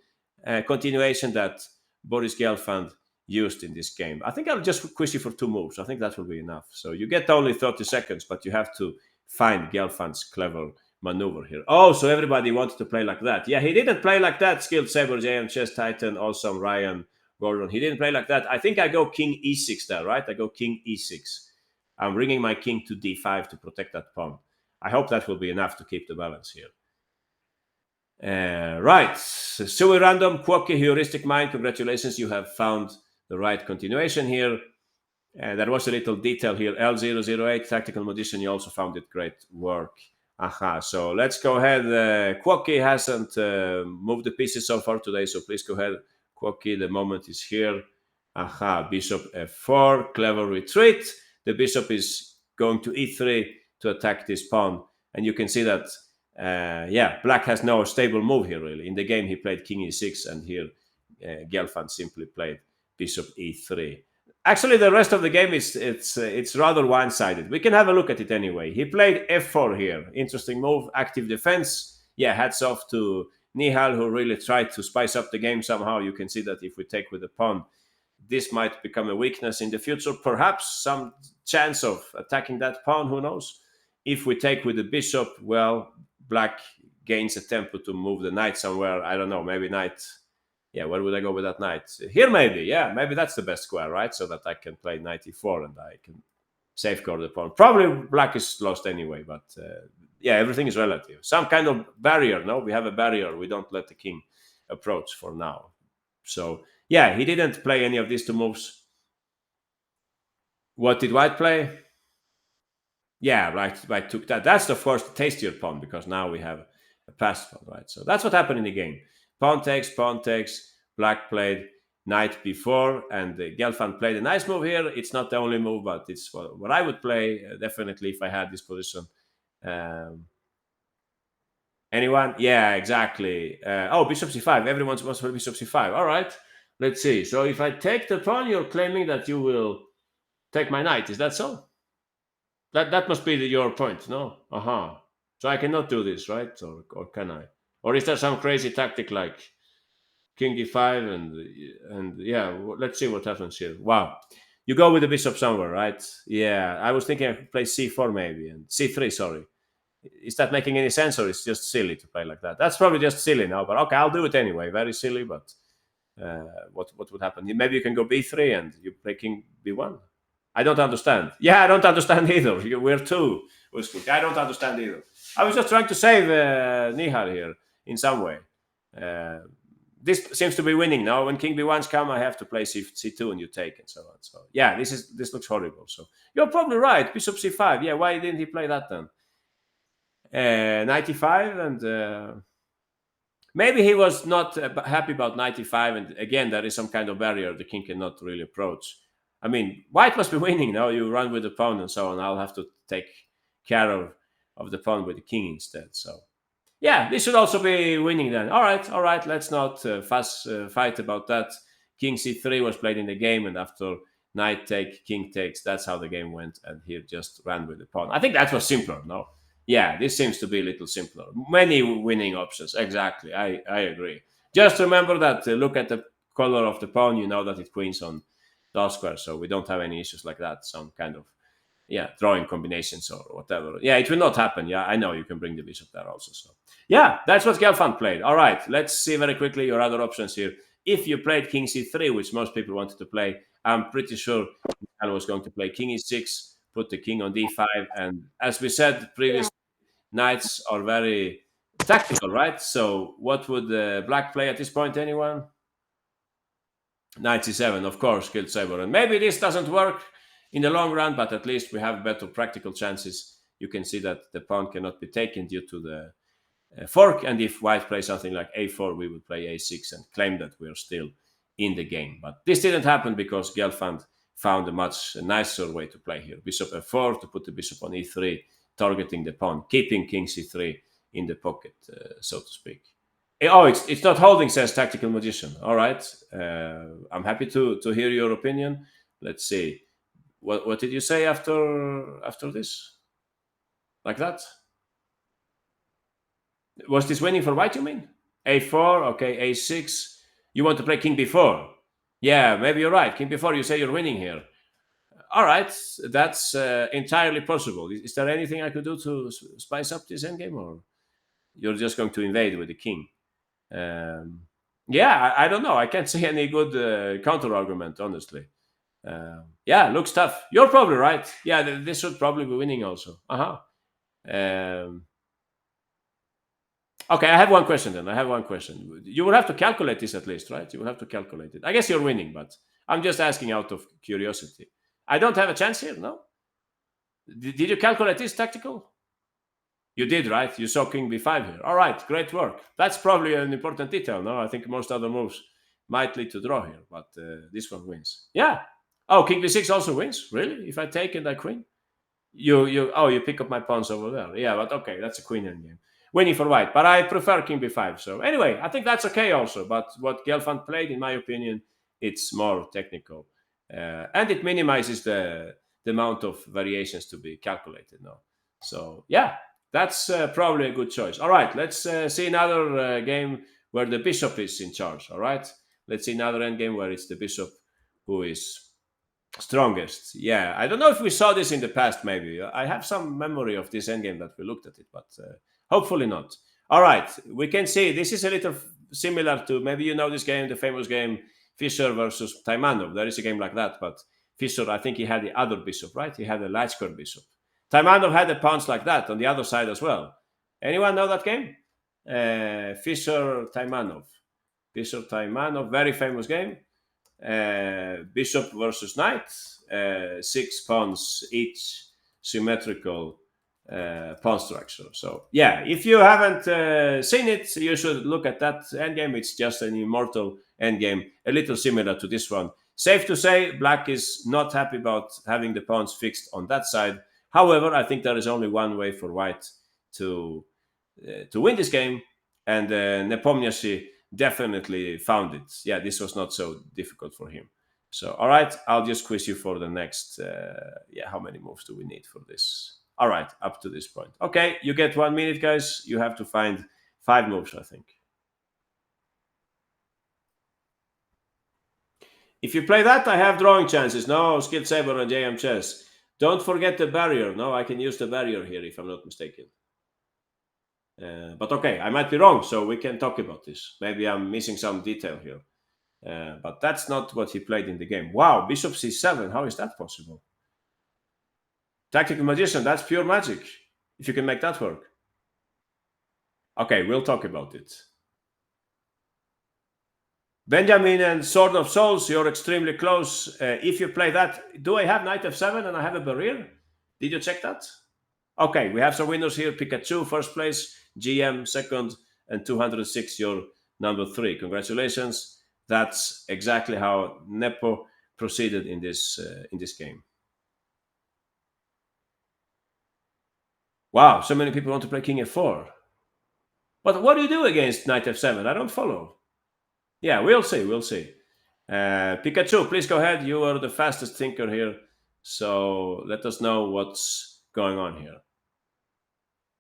continuation that Boris Gelfand used in this game. I think I'll just quiz you for 2 moves. I think that will be enough. So you get only 30 seconds, but you have to find Gelfand's clever maneuver here. Oh, so everybody wanted to play like that. Yeah, he didn't play like that. Skilled Saber J Chess Titan, Awesome, Ryan, Gordon. He didn't play like that. I think I go King E6 there, right? I go King E6. I'm bringing my king to D5 to protect that pawn. I hope that will be enough to keep the balance here. Right. So random, quirky, heuristic mind. Congratulations, you have found the right continuation here. There was a little detail here. L008, tactical magician. You also found it. Great work. Aha. So let's go ahead. Quirky hasn't moved the pieces so far today, so please go ahead. Quirky, the moment is here. Aha. Bishop F4. Clever retreat. The bishop is going to E3 to attack this pawn. And you can see that black has no stable move here, really. In the game, he played king e6, and here Gelfand simply played bishop e3. Actually, the rest of the game it's rather one-sided. We can have a look at it anyway. He played f4 here. Interesting move, active defense. Yeah, hats off to Nihal, who really tried to spice up the game somehow. You can see that if we take with the pawn, this might become a weakness in the future. Perhaps some chance of attacking that pawn, who knows? If we take with the bishop, well, black gains a tempo to move the knight somewhere. I don't know, maybe knight. Yeah, where would I go with that knight? Here maybe, yeah, maybe that's the best square, right? So that I can play knight e4 and I can safeguard the pawn. Probably black is lost anyway, but yeah, everything is relative. Some kind of barrier, no? We have a barrier. We don't let the king approach for now. So yeah, he didn't play any of these 2 moves. What did white play? Yeah, right. Took that. That's of course the tastier pawn because now we have a passed pawn, right? So that's what happened in the game. Pawn takes. Black played knight b4, and Gelfand played a nice move here. It's not the only move, but it's what I would play definitely if I had this position. Anyone? Yeah, exactly. Bishop c5. Everyone wants for bishop c5. All right. Let's see. So if I take the pawn, you're claiming that you will take my knight. Is that so? That must be your point, no? So I cannot do this, right? Or can I? Or is there some crazy tactic like king d5 and yeah? Let's see what happens here. Wow, you go with the bishop somewhere, right? Yeah, I was thinking I could play c4 maybe and c3. Sorry, is that making any sense, or is it just silly to play like that? That's probably just silly now, but okay, I'll do it anyway. Very silly, but what would happen? Maybe you can go b3 and you play king b1. I don't understand. Yeah, I don't understand either. We're 2. I don't understand either. I was just trying to save Nihal here in some way. This seems to be winning now. When king b1's come, I have to play c2 and you take and so on. So yeah, this looks horrible. So you're probably right. Bishop c5. Yeah, why didn't he play that then? 95 and maybe he was not happy about 95. And again, there is some kind of barrier the king cannot really approach. I mean, white must be winning now. You run with the pawn and so on. I'll have to take care of the pawn with the king instead. So Yeah, this should also be winning then. All right. Let's not fight about that. King c3 was played in the game, and after knight take, king takes, that's how the game went, and he just ran with the pawn. I think that was simpler. No, yeah, this seems to be a little simpler. Many winning options. Exactly, I agree. Just remember that. Look at the color of the pawn. You know that it queens on dark square, so we don't have any issues like that. Some kind of drawing combinations or whatever. Yeah, it will not happen. Yeah, I know you can bring the bishop there also. So yeah, that's what Gelfand played. All right, let's see very quickly your other options here. If you played king c3, which most people wanted to play, I'm pretty sure I was going to play king e6, put the king on d5, and as we said, previous knights are very tactical, right? So what would black play at this point? Anyone? 97, of course, killed Saber. And maybe this doesn't work in the long run, but at least we have better practical chances. You can see that the pawn cannot be taken due to the fork. And if white plays something like a4, we would play a6 and claim that we're still in the game. But this didn't happen because Gelfand found a much nicer way to play here. Bishop f4 to put the bishop on e3, targeting the pawn, keeping king c3 in the pocket, so to speak. Oh, it's not holding, says Tactical Magician. All right. I'm happy to hear your opinion. Let's see. What did you say after this? Like that? Was this winning for white, you mean? A4, okay, A6. You want to play king b4? Yeah, maybe you're right. King b4, you say you're winning here. All right, that's entirely possible. Is there anything I could do to spice up this endgame, or you're just going to invade with the king? Um, yeah, I don't know. I can't see any good counter argument, honestly. Yeah, looks tough. You're probably right. Yeah, this should probably be winning also. Uh huh. Okay, I have one question then. I have one question. You will have to calculate this at least, right? You will have to calculate it. I guess you're winning, but I'm just asking out of curiosity. I don't have a chance here, no? Did you calculate this tactical? You did, right? You saw king b5 here. All right, great work. That's probably an important detail, no? I think most other moves might lead to draw here, but this one wins. Yeah. Oh, king b6 also wins? Really? If I take and I queen? You pick up my pawns over there. Yeah, but okay, that's a queen endgame. Winning for white, but I prefer king b5. So anyway, I think that's okay also. But what Gelfand played, in my opinion, it's more technical, and it minimizes the amount of variations to be calculated now. So yeah, that's probably a good choice. All right, let's see another game where the bishop is in charge. All right, let's see another endgame where it's the bishop who is strongest. Yeah, I don't know if we saw this in the past. Maybe I have some memory of this endgame that we looked at it, but hopefully not. All right, we can see this is a little similar to, maybe you know this game, the famous game Fischer versus Taimanov. There is a game like that, but Fischer, I think he had the other bishop, right? He had a light square bishop. Taimanov had a pawns like that on the other side as well. Anyone know that game? Fischer Taimanov. Fischer Taimanov, very famous game. Bishop versus knight, 6 pawns each, symmetrical pawn structure. So yeah, if you haven't seen it, you should look at that endgame. It's just an immortal endgame, a little similar to this one. Safe to say, black is not happy about having the pawns fixed on that side. However, I think there is only one way for white to win this game, and Nepomniachtchi definitely found it. Yeah, this was not so difficult for him. So, all right, I'll just quiz you for the next. How many moves do we need for this? All right, up to this point. Okay, you get 1 minute, guys. You have to find 5 moves, I think. If you play that, I have drawing chances. No, Skilled Saber and JM Chess. Don't forget the barrier. No, I can use the barrier here if I'm not mistaken. But okay, I might be wrong, so we can talk about this. Maybe I'm missing some detail here. But that's not what he played in the game. Wow, Bishop c7. How is that possible? Tactical Magician, that's pure magic. If you can make that work. Okay, we'll talk about it. Benjamin and Sword of Souls, you're extremely close. If you play that, do I have Knight f7 and I have a barrier? Did you check that? Okay, we have some winners here. Pikachu, first place. GM, second. And 206, your number 3. Congratulations. That's exactly how Nepo proceeded in this game. Wow, so many people want to play King f4. But what do you do against knight f7? I don't follow. Yeah, we'll see. We'll see. Pikachu, please go ahead. You are the fastest thinker here. So let us know what's going on here.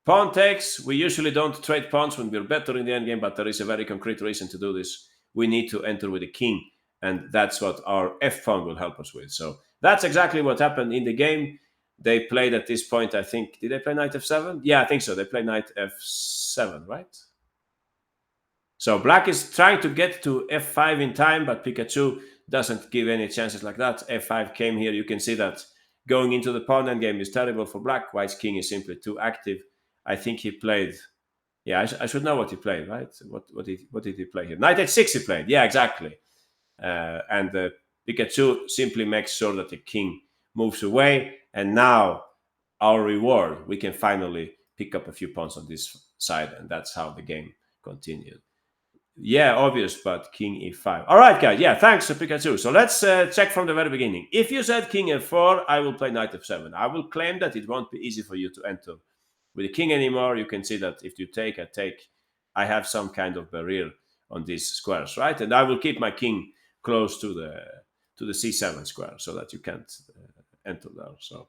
Pawn takes. We usually don't trade pawns when we're better in the endgame, but there is a very concrete reason to do this. We need to enter with a king, and that's what our f pawn will help us with. So that's exactly what happened in the game. They played at this point, I think. Did they play knight f7? Yeah, I think so. They played knight f7, right? So black is trying to get to f5 in time, but Pikachu doesn't give any chances like that. f5 came here. You can see that going into the pawn endgame is terrible for black. White's king is simply too active. I think he played. Yeah, I should know what he played, right? What did he play here? Knight h6 he played. Yeah, exactly. And Pikachu simply makes sure that the king moves away. And now our reward, we can finally pick up a few pawns on this side, and that's how the game continued. Yeah, obvious, but king e5. All right, guys. Yeah, thanks, Pikachu. So let's check from the very beginning. If you said king f4, I will play knight f7. I will claim that it won't be easy for you to enter with the king anymore. You can see that if you take, I have some kind of barrier on these squares, right? And I will keep my king close to the c7 square so that you can't enter there. So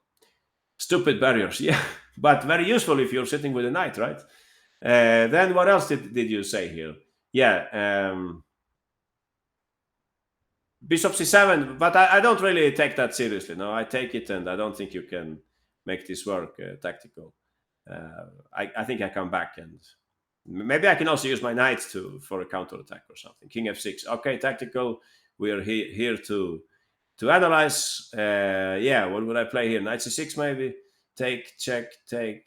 stupid barriers, yeah, but very useful if you're sitting with a knight, right? Then what else did you say here? Yeah, bishop c7, but I don't really take that seriously. No, I take it, and I don't think you can make this work tactical. I think I come back, and maybe I can also use my knight for a counter attack or something. King f6. Okay, tactical. We are here to analyze. Yeah, what would I play here? Knight c6 maybe. Take, check, take.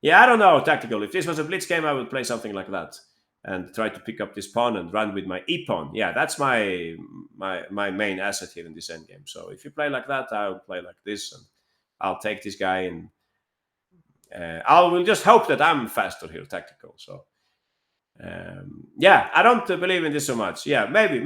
Yeah, I don't know. Tactical. If this was a blitz game, I would play something like that and try to pick up this pawn and run with my e pawn. Yeah, that's my main asset here in this endgame. So if you play like that, I'll play like this, and I'll take this guy, and I will just hope that I'm faster here, tactical. So yeah, I don't believe in this so much. Yeah, maybe.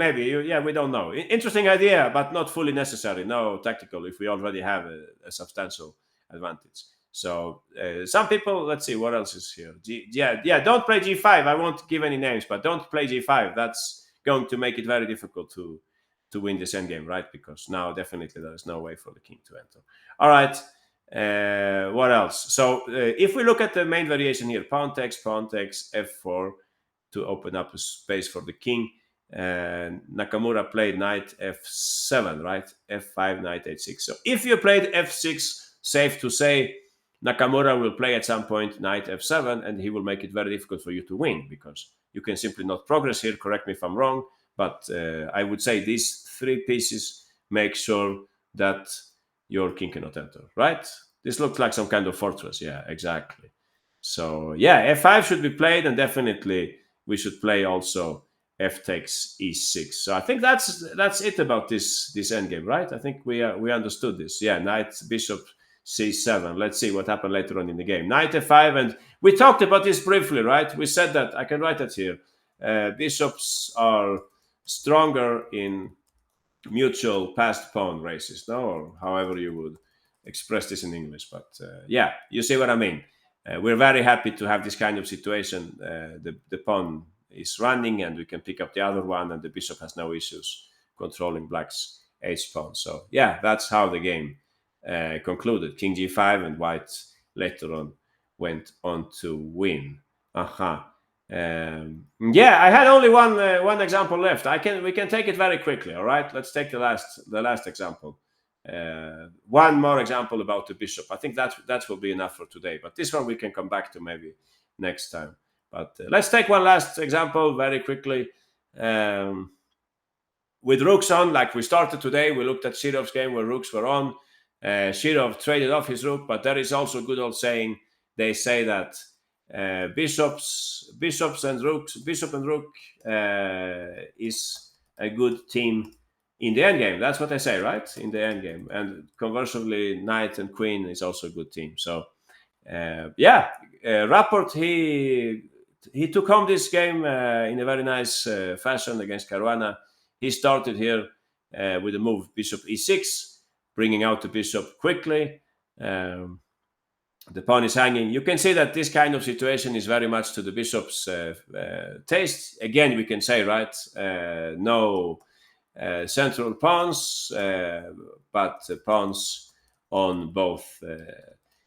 Yeah, we don't know. Interesting idea, but not fully necessary. No tactical if we already have a substantial advantage. So some people, let's see what else is here. Yeah. Don't play g5. I won't give any names, but don't play g5. That's going to make it very difficult to win this endgame, right? Because now definitely there is no way for the king to enter. All right. What else? So if we look at the main variation here, pawn takes, f4 to open up a space for the king. And Nakamura played knight f7, right? f5, knight h6. So if you played f6, safe to say Nakamura will play at some point knight f7, and he will make it very difficult for you to win because you can simply not progress here. Correct me if I'm wrong, but I would say these three pieces make sure that your king cannot enter, right? This looks like some kind of fortress. Yeah, exactly. So yeah, f5 should be played, and definitely we should play also f takes e6. So I think that's it about this endgame, right? I think we understood this. Yeah, knight bishop c7. Let's see what happened later on in the game. Knight f5, and we talked about this briefly, right? We said that, I can write that here. Bishops are stronger in mutual passed pawn races, no, or however you would express this in English. But yeah, you see what I mean. We're very happy to have this kind of situation. The pawn is running, and we can pick up the other one, and the bishop has no issues controlling black's h pawn. So yeah, that's how the game concluded. King g5, and white later on went on to win. Yeah, I had only one example left. We can take it very quickly. All right, let's take the last example. One more example about the bishop. I think that will be enough for today. But this one we can come back to maybe next time. But let's take one last example very quickly. With rooks on, like we started today, we looked at Shirov's game where rooks were on. Shirov traded off his rook, but there is also a good old saying. They say that bishop and rook is a good team in the endgame. That's what I say, right? In the endgame, and conversely, knight and queen is also a good team. So yeah, Rapport he took home this game in a very nice fashion against Caruana. He started here with a move bishop e6, bringing out the bishop quickly. The pawn is hanging. You can see that this kind of situation is very much to the bishop's taste. Again, we can say, right, no central pawns, but pawns on both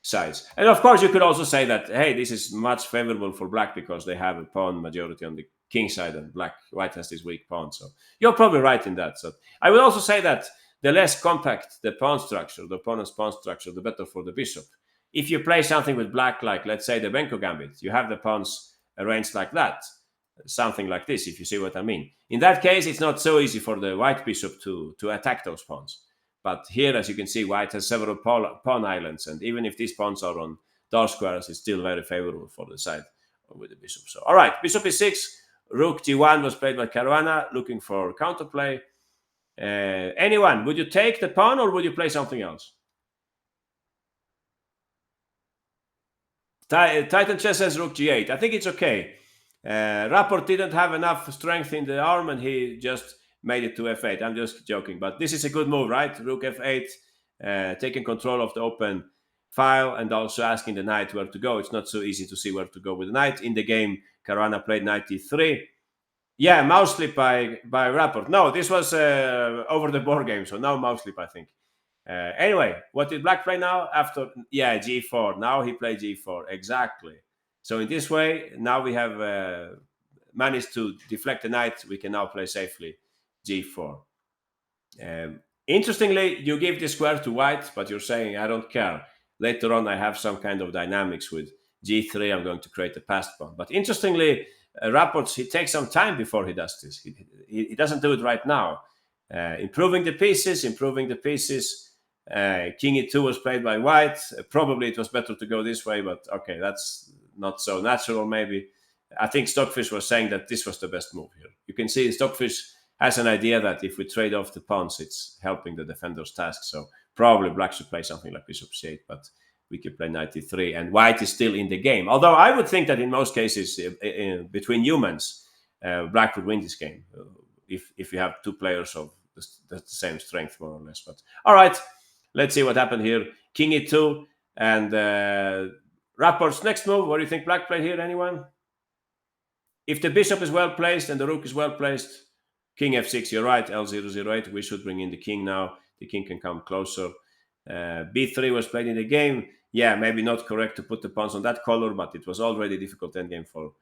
sides. And of course, you could also say that, hey, this is much favorable for black because they have a pawn majority on the king side and white has this weak pawn. So you're probably right in that. So I would also say that the less compact the pawn structure, the opponent's pawn structure, the better for the bishop. If you play something with black, like let's say the Benko gambit, you have the pawns arranged like that, something like this, if you see what I mean. In that case, it's not so easy for the white bishop to attack those pawns. But here, as you can see, white has several pawn islands, and even if these pawns are on dark squares, it's still very favorable for the side with the bishop. So, all right, bishop e6, rook g1 was played by Caruana, looking for counterplay. Anyone, would you take the pawn or would you play something else? Titan chess says rook g8. I think it's okay. Rapport didn't have enough strength in the arm and he just made it to f8. I'm just joking, but this is a good move, right? Rook f8, taking control of the open file and also asking the knight where to go. It's not so easy to see where to go with the knight. In the game, Caruana played knight e3. Yeah, mouse slip by Rapport. No, this was over the board game, so no mouse slip, I think. Anyway, what did black play now? After, yeah, g4. Now he played g4, exactly. So in this way, now we have managed to deflect the knight. We can now play safely g4. Interestingly, you give the square to white, but you're saying, I don't care. Later on, I have some kind of dynamics with g3. I'm going to create a passed pawn. But interestingly, Rapports, he takes some time before he does this. He doesn't do it right now. Improving the pieces. King e2 was played by white. Probably it was better to go this way, but okay, that's not so natural maybe. I think Stockfish was saying that this was the best move here. You can see Stockfish has an idea that if we trade off the pawns, it's helping the defender's task. So probably black should play something like bishop c8, but we could play knight e3, and white is still in the game. Although I would think that in most cases, between humans, black would win this game if you have two players of the same strength, more or less. But all right, let's see what happened here. King e2 and Rapport's next move. What do you think black played here? Anyone? If the bishop is well placed and the rook is well placed, king f6, you're right, L008. We should bring in the king now. The king can come closer. B3 was played in the game. Yeah, maybe not correct to put the pawns on that color, but it was already a difficult endgame for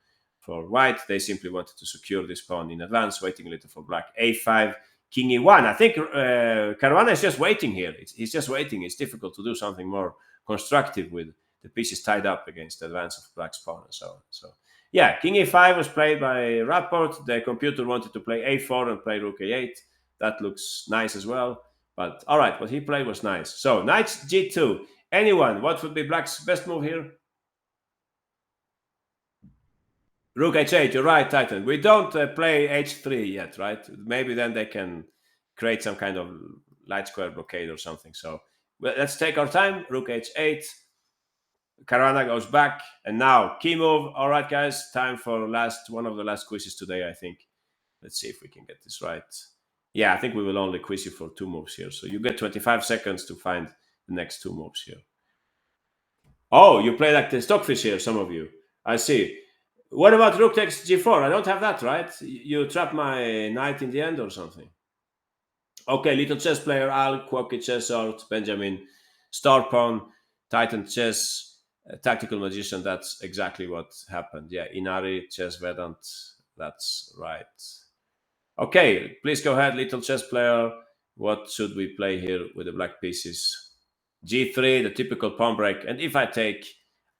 white. They simply wanted to secure this pawn in advance, waiting a little for black. A5, king e1. I think Caruana is just waiting here. He's just waiting. It's difficult to do something more constructive with the pieces tied up against the advance of black's pawn and so on. So yeah, king e5 was played by Rapport. The computer wanted to play a4 and play rook a8. That looks nice as well. But all right, what he played was nice. So knight g2. Anyone, what would be black's best move here? Rook h8, you're right, Titan. We don't play h3 yet, right? Maybe then they can create some kind of light square blockade or something. So let's take our time. Rook h8. Caruana goes back. And now, key move. All right, guys, time for one of the last quizzes today, I think. Let's see if we can get this right. Yeah, I think we will only quiz you for two moves here. So you get 25 seconds to find the next two moves here. Oh, you play like the Stockfish here, some of you. I see. What about rook takes g4? I don't have that, right? You trap my knight in the end or something. Okay, little chess player, Al, Quokky Chess Art, Benjamin, Star Pawn, Titan Chess, Tactical Magician. That's exactly what happened. Yeah, Inari, Chess Vedant. That's right. Okay, please go ahead, little chess player. What should we play here with the black pieces? G3, the typical pawn break. And if I take,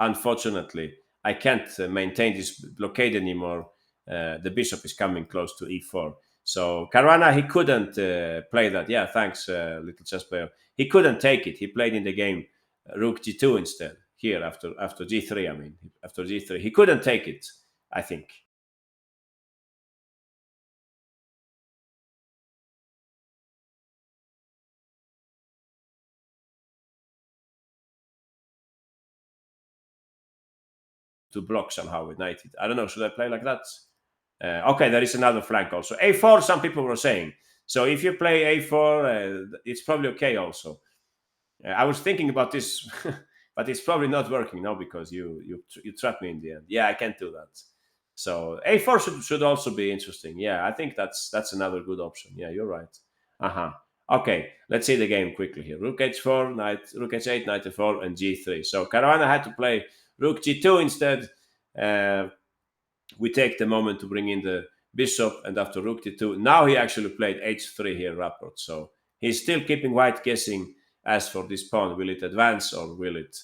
unfortunately, I can't maintain this blockade anymore. The bishop is coming close to e4. So Caruana, he couldn't play that. Yeah, thanks, little chess player. He couldn't take it. He played in the game rook g2 instead. Here, after g3, I mean. After g3. He couldn't take it, I think. To block somehow with knight. I don't know. Should I play like that? Okay, there is another flank also. A4, some people were saying. So if you play A4, it's probably okay also. I was thinking about this but it's probably not working now because you trapped me in the end. Yeah, I can't do that. So a4 should also be interesting. Yeah, I think that's another good option. Yeah, you're right. Uh-huh. Okay, let's see the game quickly here. Rook h4, rook h8, knight f4, and g3. So Caruana had to play rook g2 instead. We take the moment to bring in the bishop, and after rook d2, now he actually played h3 here, Rapport. So he's still keeping white guessing as for this pawn. Will it advance or will it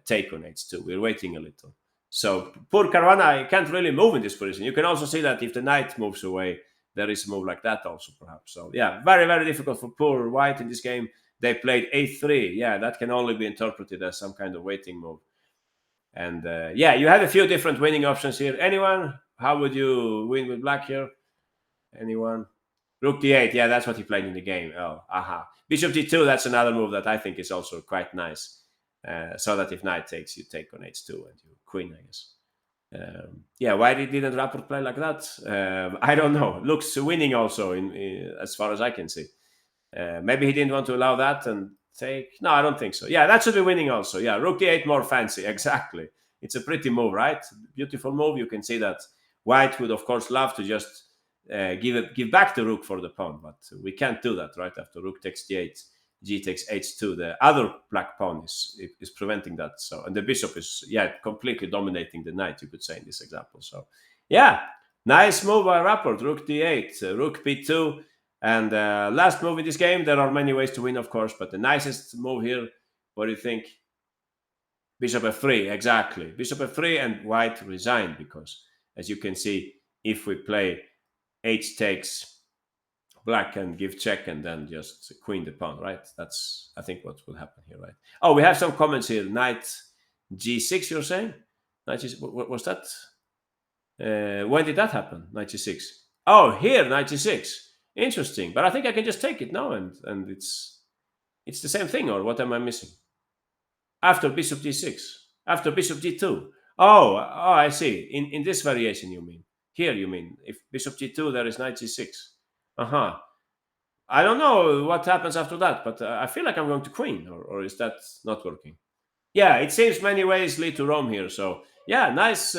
take on h2? We're waiting a little. So poor Caruana, he can't really move in this position. You can also see that if the knight moves away, there is a move like that also, perhaps. So yeah, very, very difficult for poor white in this game. They played a3. Yeah, that can only be interpreted as some kind of waiting move. And yeah, you have a few different winning options here. Anyone? How would you win with black here? Anyone? Rook d8. Yeah, that's what he played in the game. Oh, aha. Bishop d2. That's another move that I think is also quite nice. So that if knight takes, you take on h2 and you queen, I guess. Yeah, why didn't Rapport play like that? I don't know. Looks winning also, in as far as I can see. Maybe he didn't want to allow that and take. No, I don't think so. Yeah, that should be winning also. Yeah, rook d8 more fancy. Exactly. It's a pretty move, right? Beautiful move. You can see that white would, of course, love to just give back the rook for the pawn, but we can't do that, right? After rook takes d8, g takes h2, the other black pawn is preventing that. So, and the bishop is completely dominating the knight, you could say, in this example. So yeah, nice move by Rapport. Rook d8, rook b2. And last move in this game, there are many ways to win, of course, but the nicest move here, what do you think? Bishop f3, exactly. Bishop f3, and white resigned because, as you can see, if we play h takes, black can give check and then just queen the pawn, right? That's, I think, what will happen here, right? Oh, we have some comments here. Knight g6, you're saying? Knight g6, what was that? When did that happen? Knight g6. Oh, here, knight g6. Interesting, but I think I can just take it now, and it's the same thing, or what am I missing? After bishop d6, after bishop d2. Oh, I see. In this variation, you mean? Here, you mean? If bishop d2, there is knight g6. I don't know what happens after that, but I feel like I'm going to queen, or is that not working? Yeah, it seems many ways lead to Rome here. So yeah, nice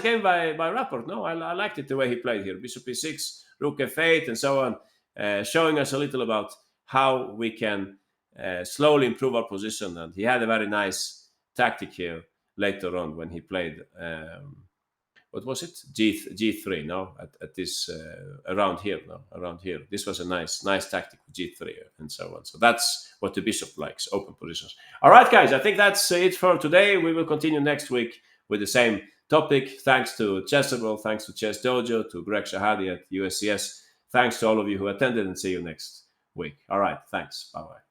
game by Rapport. No, I liked it the way he played here. Bishop e6, rook f8, and so on, showing us a little about how we can slowly improve our position. And he had a very nice tactic here later on when he played. What was it? G3, no, at this around here, no, around here. This was a nice tactic with G3 and so on. So that's what the bishop likes, open positions. All right, guys, I think that's it for today. We will continue next week with the same topic. Thanks to Chessable, thanks to Chess Dojo, to Greg Shahadi at USCS. Thanks to all of you who attended, and see you next week. All right, thanks. Bye-bye.